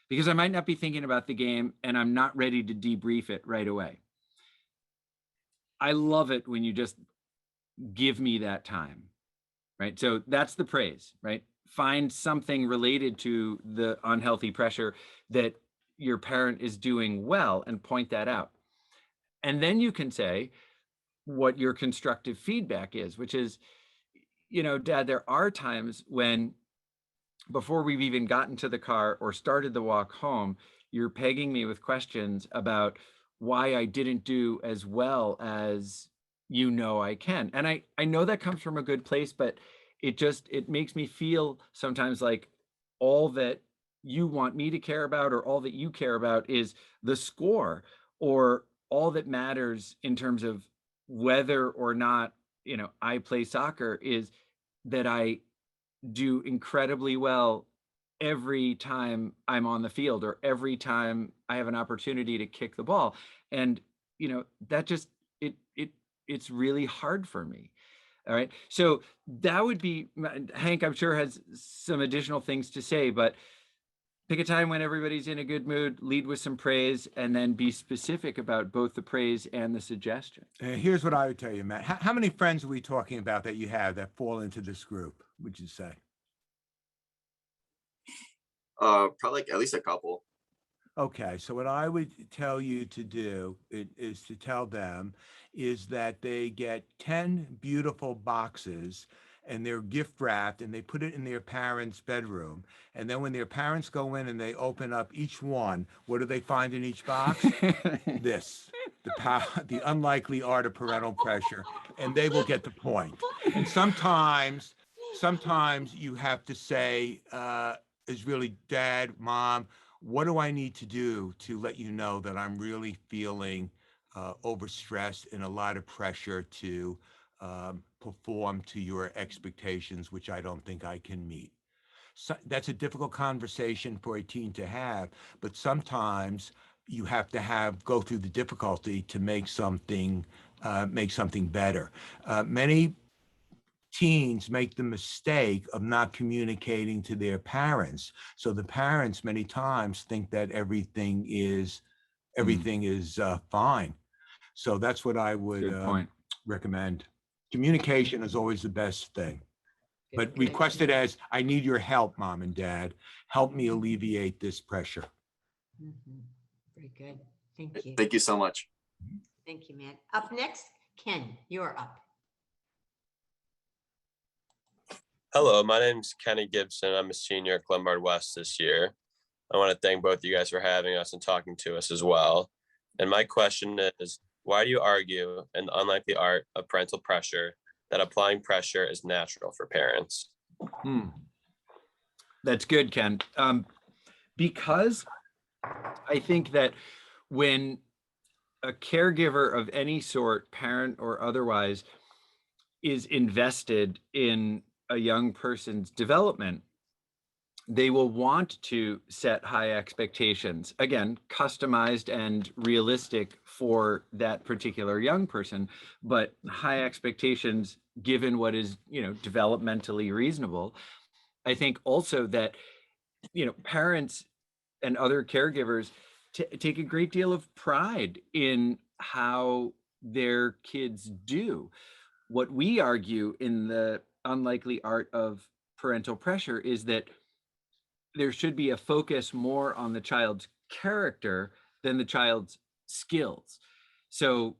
Because I might not be thinking about the game and I'm not ready to debrief it right away. I love it when you just give me that time, right? So that's the praise, right? Find something related to the unhealthy pressure that your parent is doing well and point that out. And then you can say what your constructive feedback is, which is, Dad, there are times when before we've even gotten to the car or started the walk home, you're pegging me with questions about why I didn't do as well as I can. And I know that comes from a good place, but it makes me feel sometimes like all that you want me to care about or all that you care about is the score, or all that matters in terms of whether or not, I play soccer is that I do incredibly well every time I'm on the field or every time I have an opportunity to kick the ball. And, that just, it's really hard for me. All right. So that would be, Hank, I'm sure has some additional things to say, but pick a time when everybody's in a good mood, lead with some praise, and then be specific about both the praise and the suggestion. Here's what I would tell you, Matt. How many friends are we talking about that you have that fall into this group, would you say? Probably like at least a couple. Okay, so what I would tell you to do is to tell them is that they get 10 beautiful boxes and they're gift wrapped and they put it in their parents' bedroom. And then when their parents go in and they open up each one, what do they find in each box? This, the unlikely art of parental pressure, and they will get the point. And sometimes you have to say, is really Dad, Mom, what do I need to do to let you know that I'm really feeling overstressed and a lot of pressure to perform to your expectations, which I don't think I can meet. So that's a difficult conversation for a teen to have, but sometimes you have to go through the difficulty to make something better. Many teens make the mistake of not communicating to their parents. So the parents many times think that everything is fine. So that's what I would Good point. recommend. Communication is always the best thing. But Good. request it as, I need your help, mom and dad. Help me alleviate this pressure. Mhm. Very good. Thank you. Thank you so much. Thank you, Matt. Up next, Ken, you're up. Hello, my name is Kenny Gibson. I'm a senior at Glenbard West this year. I want to thank both of you guys for having us and talking to us as well. And my question is, why do you argue, in the unlikely art of parental pressure, that applying pressure is natural for parents? That's good, Ken. Because I think that when a caregiver of any sort, parent or otherwise, is invested in a young person's development, they will want to set high expectations, again, customized and realistic for that particular young person, but high expectations given what is, developmentally reasonable. I think also that, parents and other caregivers take a great deal of pride in how their kids do. What we argue in the unlikely art of parental pressure is that there should be a focus more on the child's character than the child's skills. So,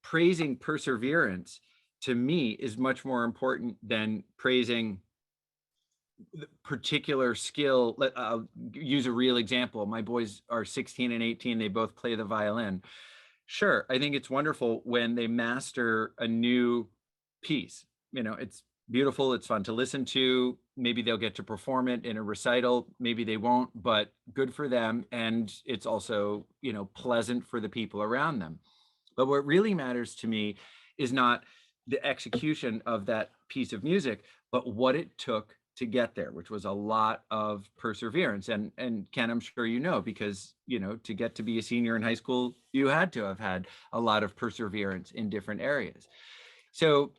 praising perseverance to me is much more important than praising the particular skill. I'll use a real example. My boys are 16 and 18. They both play the violin. Sure, I think it's wonderful when they master a new piece. It's beautiful. It's fun to listen to. Maybe they'll get to perform it in a recital. Maybe they won't, but good for them. And it's also, pleasant for the people around them. But what really matters to me is not the execution of that piece of music, but what it took to get there, which was a lot of perseverance. And Ken, I'm sure because to get to be a senior in high school, you had to have had a lot of perseverance in different areas. So,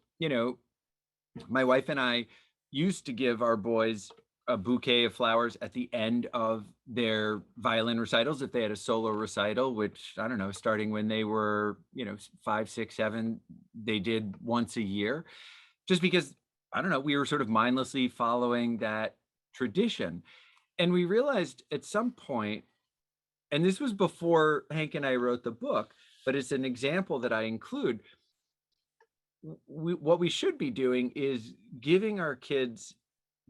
my wife and I used to give our boys a bouquet of flowers at the end of their violin recitals if they had a solo recital, which, I don't know, starting when they were 5, 6, 7, they did once a year, just because, I don't know, we were sort of mindlessly following that tradition. And we realized at some point, and this was before Hank and I wrote the book, but it's an example that I include, what we should be doing is giving our kids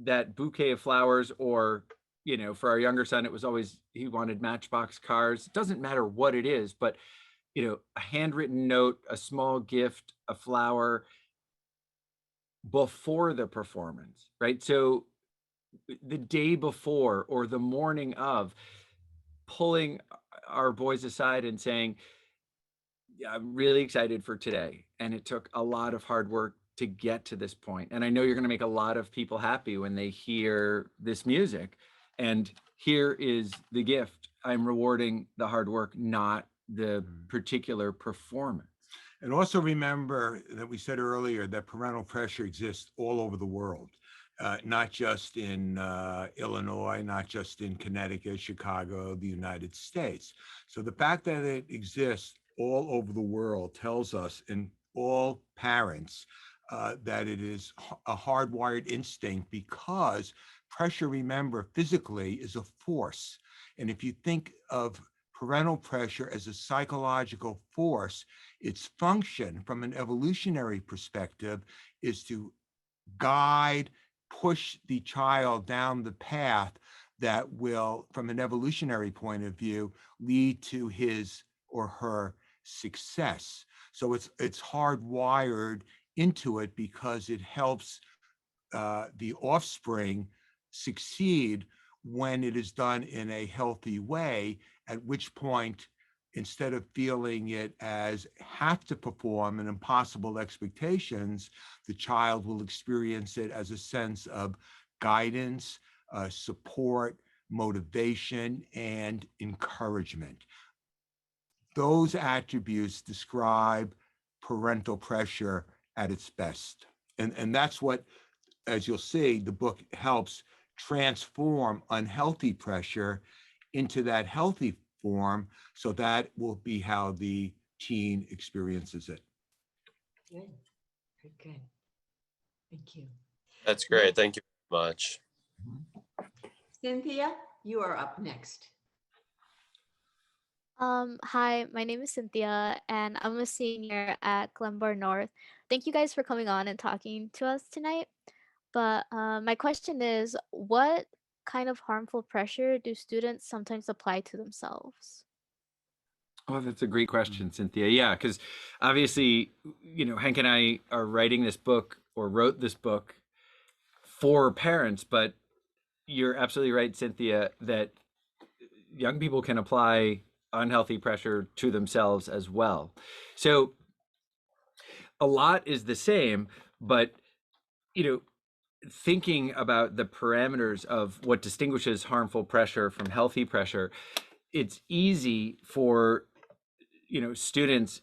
that bouquet of flowers, or, for our younger son, it was always, he wanted Matchbox cars. It doesn't matter what it is, but, a handwritten note, a small gift, a flower before the performance, right? So the day before or the morning of, pulling our boys aside and saying, yeah, I'm really excited for today. And it took a lot of hard work to get to this point. And I know you're going to make a lot of people happy when they hear this music. And here is the gift. I'm rewarding the hard work, not the particular performance. And also remember that we said earlier that parental pressure exists all over the world, not just in Illinois, not just in Connecticut, Chicago, the United States. So the fact that it exists all over the world tells us, and all parents, that it is a hardwired instinct, because pressure, remember, physically is a force. And if you think of parental pressure as a psychological force, its function from an evolutionary perspective is to guide, push the child down the path that will, from an evolutionary point of view, lead to his or her success. So it's hardwired into it because it helps the offspring succeed when it is done in a healthy way, at which point, instead of feeling it as have to perform and impossible expectations, the child will experience it as a sense of guidance, support, motivation, and encouragement. Those attributes describe parental pressure at its best. And that's what, as you'll see, the book helps transform unhealthy pressure into that healthy form, so that will be how the teen experiences it. Good. Very good. Thank you. That's great. Thank you very much. Cynthia, you are up next. Hi, my name is Cynthia, and I'm a senior at Glenbar North. Thank you guys for coming on and talking to us tonight. But my question is, what kind of harmful pressure do students sometimes apply to themselves? Oh, that's a great question, Cynthia. Yeah, because obviously, Hank and I are writing this book, or wrote this book, for parents, but you're absolutely right, Cynthia, that young people can apply unhealthy pressure to themselves as well. So a lot is the same, but thinking about the parameters of what distinguishes harmful pressure from healthy pressure, it's easy for students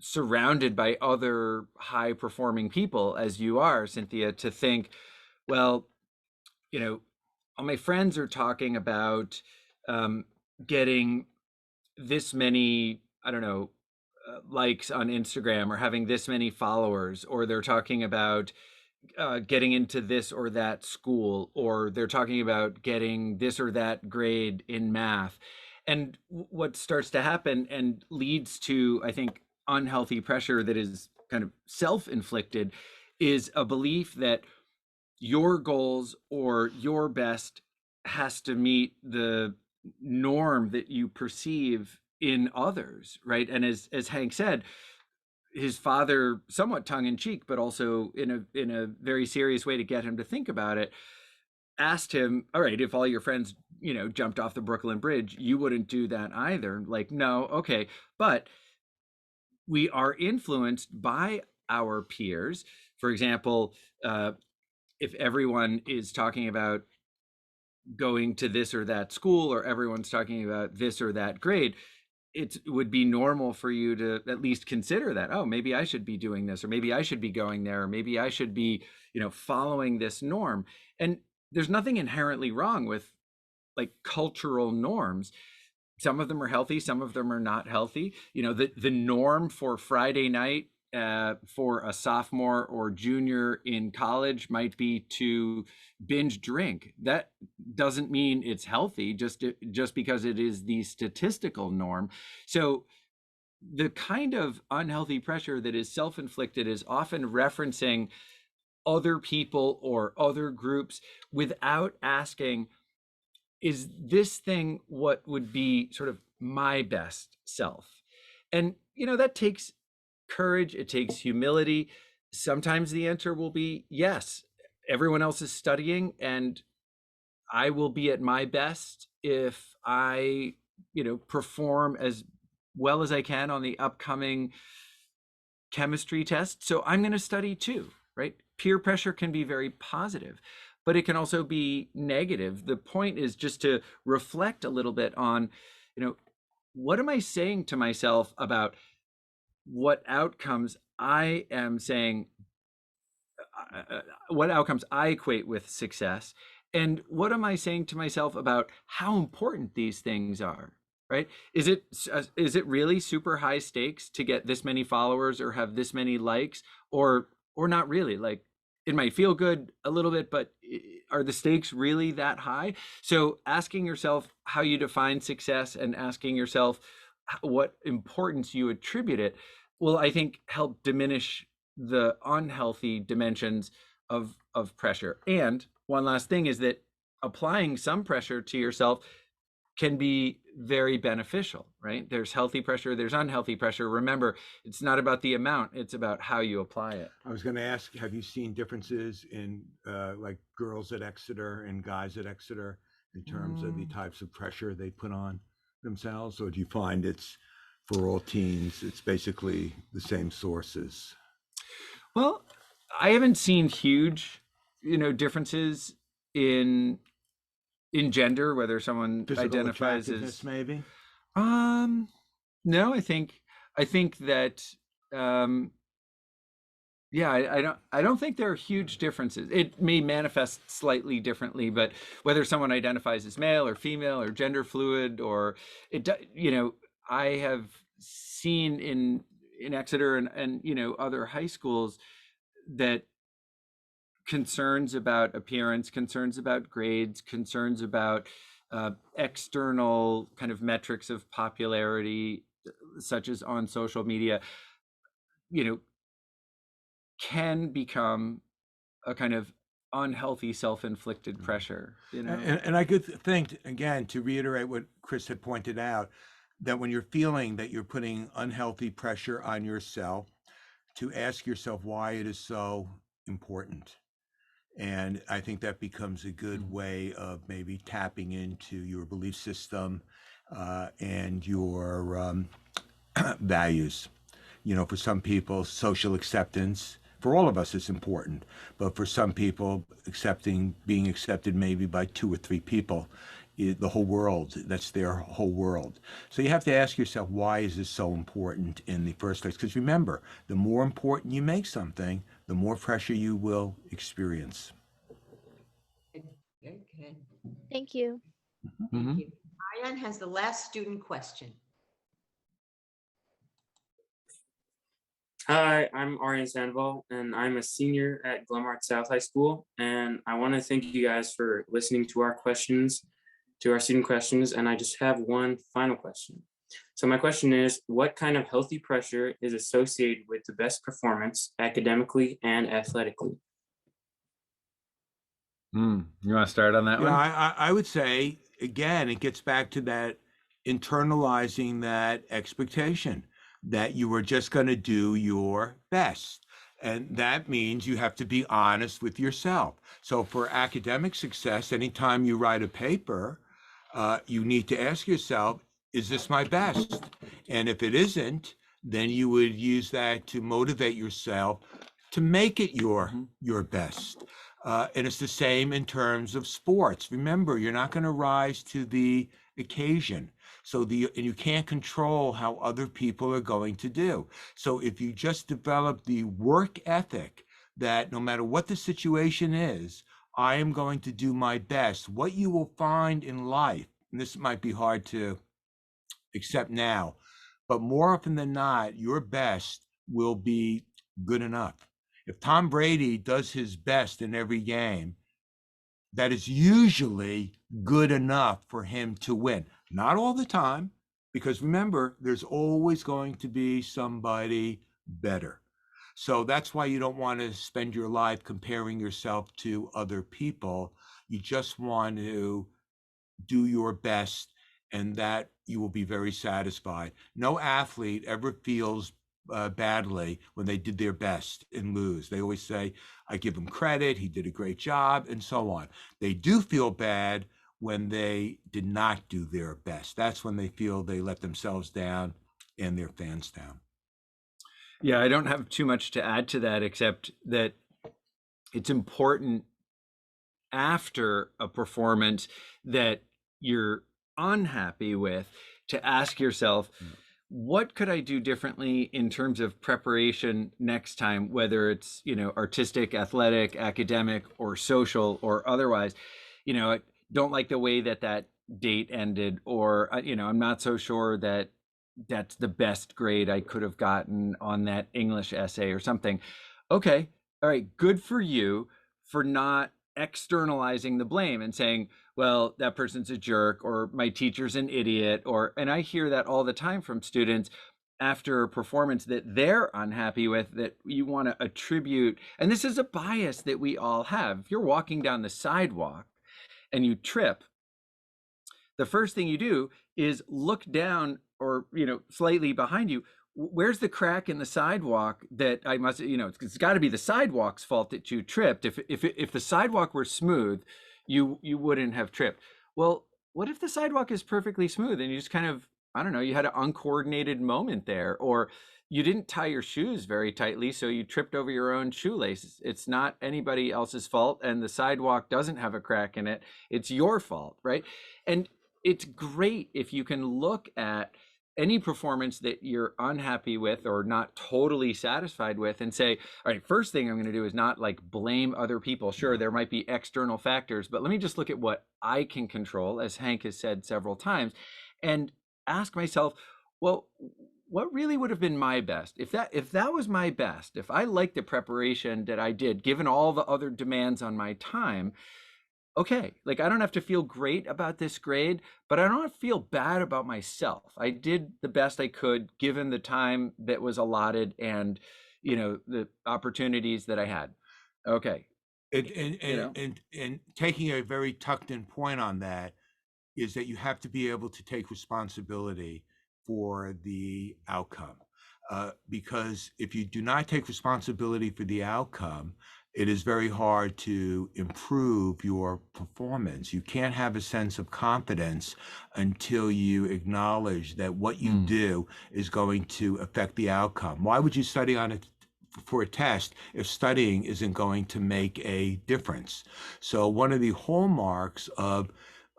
surrounded by other high performing people, as you are, Cynthia, to think, well, all my friends are talking about getting this many, I don't know, likes on Instagram, or having this many followers, or they're talking about getting into this or that school, or they're talking about getting this or that grade in math. And what starts to happen and leads to, I think, unhealthy pressure that is kind of self-inflicted is a belief that your goals or your best has to meet the norm that you perceive in others, right? And as Hank said, his father, somewhat tongue-in-cheek, but also in a very serious way to get him to think about it, asked him, all right, if all your friends jumped off the Brooklyn Bridge, you wouldn't do that either. Like, no, okay, but we are influenced by our peers. For example, if everyone is talking about going to this or that school, or everyone's talking about this or that grade, it would be normal for you to at least consider that, oh, maybe I should be doing this, or maybe I should be going there, or maybe I should be, following this norm. And there's nothing inherently wrong with like cultural norms. Some of them are healthy, some of them are not healthy. The norm for Friday night for a sophomore or junior in college might be to binge drink. That doesn't mean it's healthy just because it is the statistical norm. So the kind of unhealthy pressure that is self-inflicted is often referencing other people or other groups without asking, is this thing what would be sort of my best self? And that takes courage, it takes humility. Sometimes the answer will be yes, everyone else is studying and I will be at my best if I perform as well as I can on the upcoming chemistry test, so I'm going to study too, right? Peer pressure can be very positive, but it can also be negative. The point is just to reflect a little bit on, what am I saying to myself about what outcomes I am saying, what outcomes I equate with success, and what am I saying to myself about how important these things are, right? Is it really super high stakes to get this many followers or have this many likes, or not really? Like, it might feel good a little bit, but are the stakes really that high? So asking yourself how you define success and asking yourself what importance you attribute it will, I think, help diminish the unhealthy dimensions of pressure. And one last thing is that applying some pressure to yourself can be very beneficial, right? There's healthy pressure, there's unhealthy pressure. Remember, it's not about the amount, it's about how you apply it. I was going to ask, have you seen differences in like girls at Exeter and guys at Exeter in terms of the types of pressure they put on themselves? Or do you find it's for all teens, it's basically the same sources? Well, I haven't seen huge, differences in gender, whether someone Physical identifies attractiveness, as maybe? no, I think that yeah, I don't think there are huge differences. It may manifest slightly differently, but whether someone identifies as male or female or gender fluid, or I have seen in Exeter and other high schools that concerns about appearance, concerns about grades, concerns about external kind of metrics of popularity, such as on social media, can become a kind of unhealthy self-inflicted pressure, And I could think, again, to reiterate what Chris had pointed out, that when you're feeling that you're putting unhealthy pressure on yourself, to ask yourself why it is so important. And I think that becomes a good way of maybe tapping into your belief system and your values. For some people, social acceptance, for all of us, is important. But for some people, being accepted maybe by 2 or 3 people, the whole world, that's their whole world. So you have to ask yourself, why is this so important in the first place? Because remember, the more important you make something, the more pressure you will experience. Very good. Thank you. Thank you. Ariane has the last student question. Hi, I'm Arian Sandoval, and I'm a senior at Glenmart South High School. And I want to thank you guys for listening to our student questions. And I just have one final question. So my question is, what kind of healthy pressure is associated with the best performance academically and athletically? You want to start on that one? I would say, again, it gets back to that internalizing that expectation that you are just going to do your best. And that means you have to be honest with yourself. So for academic success, anytime you write a paper, you need to ask yourself, is this my best? And if it isn't, then you would use that to motivate yourself to make it your best. And it's the same in terms of sports. Remember, you're not going to rise to the occasion. And you can't control how other people are going to do. So if you just develop the work ethic that no matter what the situation is, I am going to do my best, what you will find in life, and this might be hard to accept now, but more often than not, your best will be good enough. If Tom Brady does his best in every game, that is usually good enough for him to win. Not all the time, because remember, there's always going to be somebody better. So that's why you don't want to spend your life comparing yourself to other people. You just want to do your best, and that you will be very satisfied. No athlete ever feels badly when they did their best and lose. They always say, I give him credit, he did a great job, and so on. They do feel bad when they did not do their best. That's when they feel they let themselves down and their fans down. Yeah, I don't have too much to add to that, except that it's important after a performance that you're unhappy with to ask yourself, what could I do differently in terms of preparation next time, whether it's, artistic, athletic, academic, or social, or otherwise. I don't like the way that date ended, or, I'm not so sure that that's the best grade I could have gotten on that English essay or something. Okay, all right, good for you for not externalizing the blame and saying, well, that person's a jerk, or my teacher's an idiot, and I hear that all the time from students after a performance that they're unhappy with, that you want to attribute, and this is a bias that we all have. If you're walking down the sidewalk and you trip, the first thing you do is look down or, slightly behind you. Where's the crack in the sidewalk that I must, it's got to be the sidewalk's fault that you tripped. If the sidewalk were smooth, you wouldn't have tripped. well, what if the sidewalk is perfectly smooth and you just kind of, I don't know, you had an uncoordinated moment there, or you didn't tie your shoes very tightly, so you tripped over your own shoelaces. It's not anybody else's fault, and the sidewalk doesn't have a crack in it. It's your fault, right? And it's great if you can look at any performance that you're unhappy with or not totally satisfied with and say, all right, first thing I'm going to do is not like blame other people. Sure, there might be external factors, but let me just look at what I can control, as Hank has said several times, and ask myself, well, what really would have been my best? If that was my best, if I liked the preparation that I did, given all the other demands on my time, okay, like I don't have to feel great about this grade, but I don't feel bad about myself. I did the best I could given the time that was allotted and, the opportunities that I had. Okay. And taking a very tucked in point on that is that you have to be able to take responsibility for the outcome. Because if you do not take responsibility for the outcome, it is very hard to improve your performance. You can't have a sense of confidence until you acknowledge that what you do is going to affect the outcome. Why would you study on it for a test if studying isn't going to make a difference? So one of the hallmarks of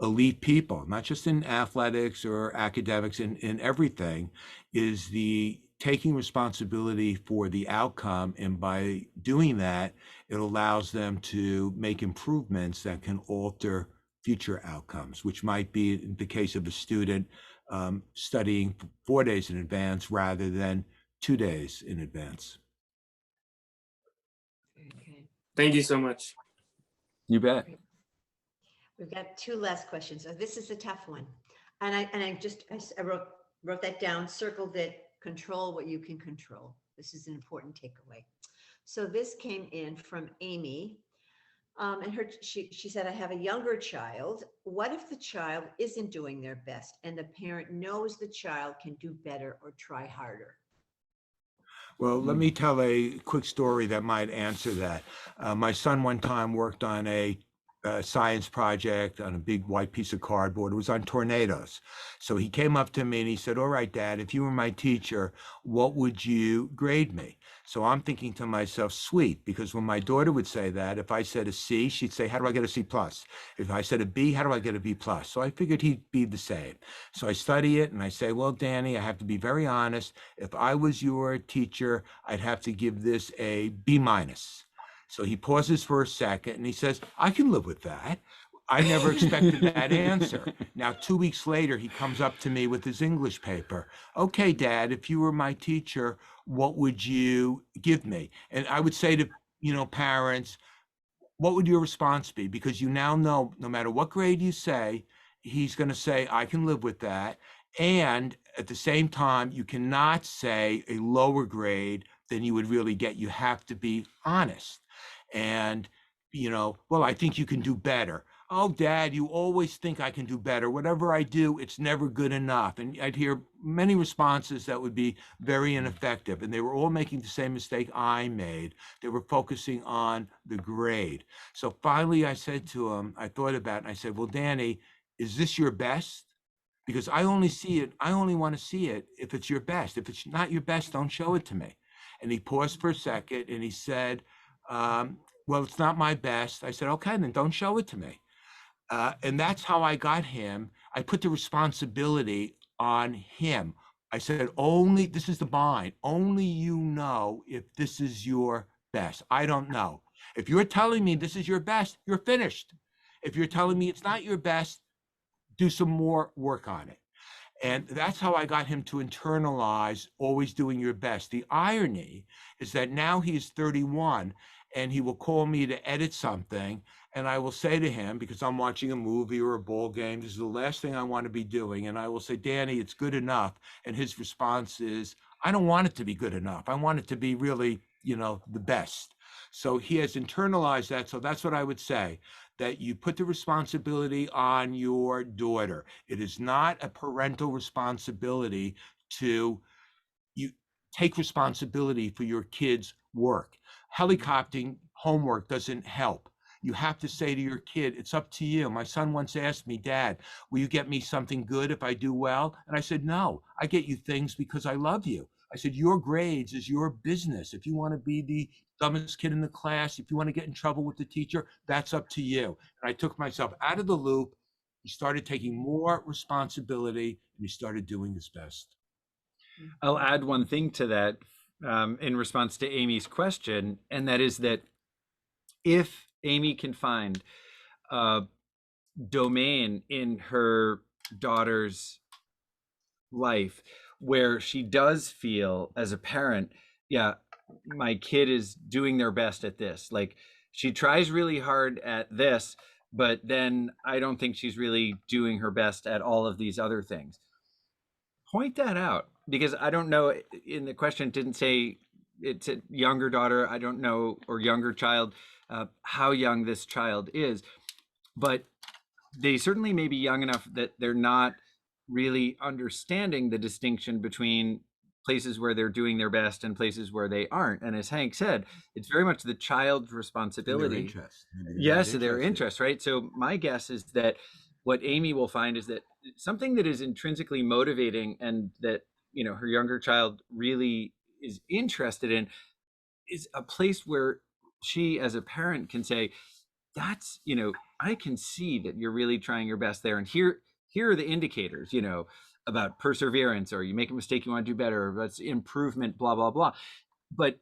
elite people, not just in athletics or academics, in everything, is the taking responsibility for the outcome. And by doing that, it allows them to make improvements that can alter future outcomes, which might be in the case of a student studying 4 days in advance rather than 2 days in advance. Okay. Thank you so much. You bet. We've got two last questions. So this is a tough one. And I wrote that down, circled it, control what you can control. This is an important takeaway. So this came in from Amy. And she said, I have a younger child. What if the child isn't doing their best and the parent knows the child can do better or try harder? Well, let me tell a quick story that might answer that. My son one time worked on a science project on a big white piece of cardboard. It was on tornadoes. So he came up to me and he said, all right, Dad, if you were my teacher, what would you grade me? So I'm thinking to myself, sweet, because when my daughter would say that, if I said a C, she'd say, how do I get a C plus? If I said a B, how do I get a B plus? So I figured he'd be the same. So I study it and I say, well, Danny, I have to be very honest. If I was your teacher, I'd have to give this a B minus. So he pauses for a second and he says, I can live with that. I never expected that answer. Now, 2 weeks later, he comes up to me with his English paper. Okay, Dad, if you were my teacher, what would you give me? And I would say to, parents, what would your response be? Because you now know, no matter what grade you say, he's going to say, I can live with that. And at the same time, you cannot say a lower grade than you would really get. You have to be honest. And, well, I think you can do better. Oh, Dad, you always think I can do better. Whatever I do, it's never good enough. And I'd hear many responses that would be very ineffective. And they were all making the same mistake I made. They were focusing on the grade. So finally, I said to him, I thought about it, and I said, well, Danny, is this your best? Because I only want to see it if it's your best. If it's not your best, don't show it to me. And he paused for a second and he said, well, it's not my best. I said, okay, then don't show it to me. And that's how I got him. I put the responsibility on him. I said, this is the bind. Only you know if this is your best. I don't know. If you're telling me this is your best, you're finished. If you're telling me it's not your best, do some more work on it. And that's how I got him to internalize always doing your best. The irony is that now he's 31 and he will call me to edit something. And I will say to him, because I'm watching a movie or a ball game, this is the last thing I want to be doing. And I will say, Danny, it's good enough. And his response is, I don't want it to be good enough. I want it to be really, the best. So he has internalized that. So that's what I would say, that you put the responsibility on your daughter. It is not a parental responsibility to take responsibility for your kids' work. Helicoptering homework doesn't help. You have to say to your kid, it's up to you. My son once asked me, Dad, will you get me something good if I do well? And I said, no, I get you things because I love you. I said, your grades is your business. If you want to be the dumbest kid in the class, if you want to get in trouble with the teacher, that's up to you. And I took myself out of the loop. He started taking more responsibility and he started doing his best. I'll add one thing to that in response to Amy's question, and that is that if Amy can find a domain in her daughter's life where she does feel as a parent, yeah, my kid is doing their best at this. Like she tries really hard at this, but then I don't think she's really doing her best at all of these other things. Point that out, because I don't know, in the question it didn't say it's a younger daughter, I don't know, or younger child, how young this child is, but they certainly may be young enough that they're not really understanding the distinction between places where they're doing their best and places where they aren't. And as Hank said, it's very much the child's responsibility. Yes, their interest, right? So my guess is that what Amy will find is that something that is intrinsically motivating and that, you know, her younger child really is interested in is a place where she as a parent can say, that's, you know, I can see that you're really trying your best there. And here are the indicators, you know, about perseverance, or you make a mistake, you want to do better, or that's improvement, blah, blah, blah. But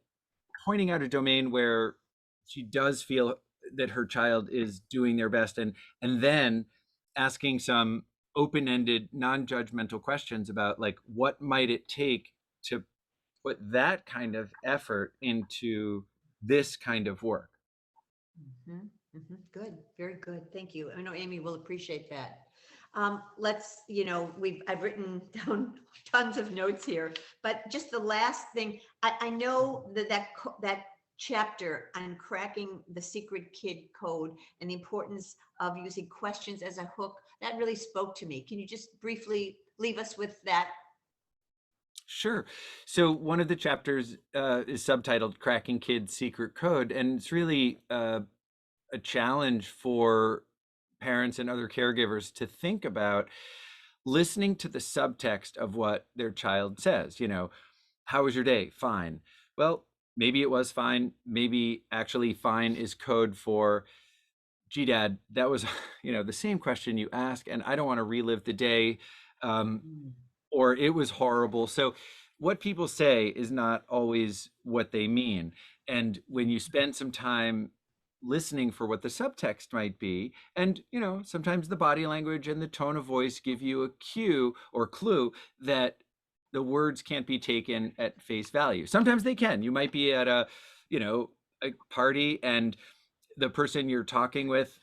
pointing out a domain where she does feel that her child is doing their best, and then asking some open-ended, non-judgmental questions about, like, what might it take to put that kind of effort into this kind of work. Good, very good. Thank you. I know Amy will appreciate that. Let's, you know, I've written down tons of notes here, but just the last thing, I know that chapter on cracking the secret kid code and the importance of using questions as a hook, that really spoke to me. Can you just briefly leave us with that? Sure. So one of the chapters is subtitled Cracking Kids Secret Code, and it's really a challenge for parents and other caregivers to think about listening to the subtext of what their child says. You know, how was your day? Fine. Well, maybe it was fine. Maybe actually fine is code for, gee, Dad, that was, you know, the same question you asked, and I don't want to relive the day, or it was horrible. So what people say is not always what they mean. And when you spend some time listening for what the subtext might be, and, you know, sometimes the body language and the tone of voice give you a cue or clue that the words can't be taken at face value. Sometimes they can. You might be at a, you know, a party and the person you're talking with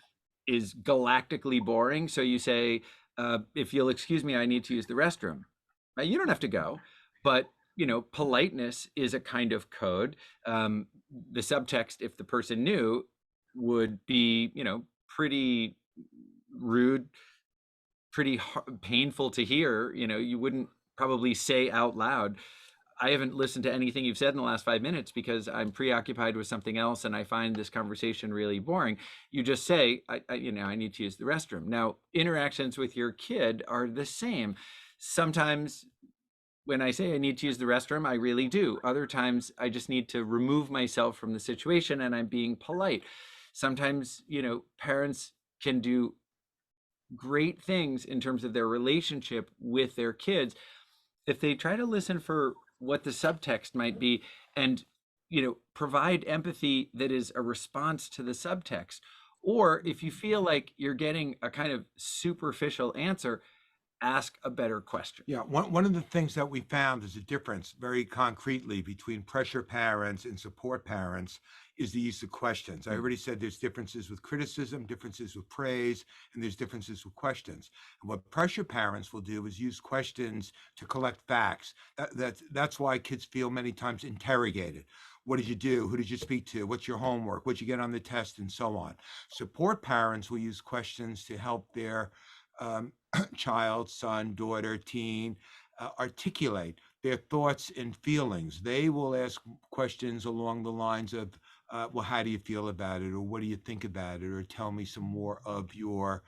is galactically boring. So you say, if you'll excuse me, I need to use the restroom. Now, you don't have to go, but, you know, politeness is a kind of code. The subtext, if the person knew, would be, you know, pretty rude, pretty painful to hear. You know, you wouldn't probably say out loud, I haven't listened to anything you've said in the last 5 minutes because I'm preoccupied with something else and I find this conversation really boring. You just say, you know, I need to use the restroom. Now, interactions with your kid are the same. Sometimes when I say I need to use the restroom, I really do. Other times I just need to remove myself from the situation and I'm being polite. Sometimes, you know, parents can do great things in terms of their relationship with their kids if they try to listen for what the subtext might be and, you know, provide empathy that is a response to the subtext. Or if you feel like you're getting a kind of superficial answer, ask a better question. Yeah, one of the things that we found is a difference very concretely between pressure parents and support parents is the use of questions. I already said there's differences with criticism, differences with praise, and there's differences with questions. And what pressure parents will do is use questions to collect facts. That's why kids feel many times interrogated. What did you do? Who did you speak to? What's your homework? What'd you get on the test? And so on. Support parents will use questions to help their child, son, daughter, teen, articulate their thoughts and feelings. They will ask questions along the lines of, well, how do you feel about it, or what do you think about it, or tell me some more of your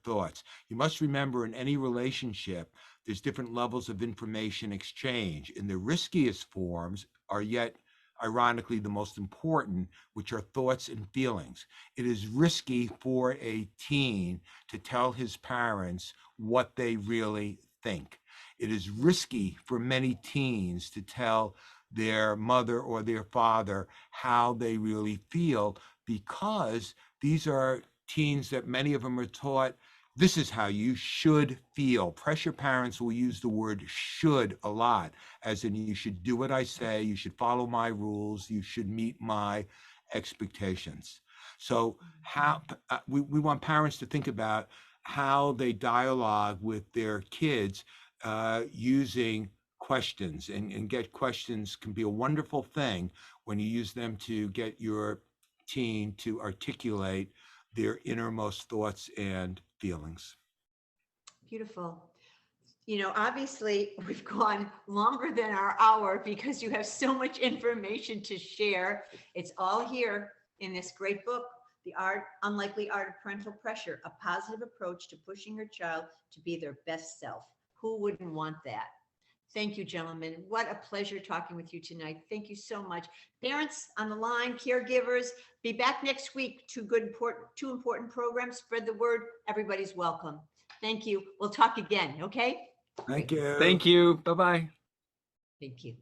thoughts. You must remember, in any relationship, there's different levels of information exchange. In the riskiest forms are yet ironically the most important, which are thoughts and feelings. It is risky for a teen to tell his parents what they really think. It is risky for many teens to tell their mother or their father how they really feel, because these are teens that many of them are taught this is how you should feel. Pressure parents will use the word should a lot, as in you should do what I say, you should follow my rules, you should meet my expectations. So how we want parents to think about how they dialogue with their kids using questions, and get questions can be a wonderful thing when you use them to get your teen to articulate their innermost thoughts and feelings. Beautiful. You know, obviously we've gone longer than our hour because you have so much information to share. It's all here in this great book, The Unlikely Art of Parental Pressure, a positive approach to pushing your child to be their best self. Who wouldn't want that? Thank you, gentlemen. What a pleasure talking with you tonight. Thank you so much. Parents on the line, caregivers, be back next week. Two important programs. Spread the word. Everybody's welcome. Thank you. We'll talk again, okay? Thank you. Thank you. Bye-bye. Thank you.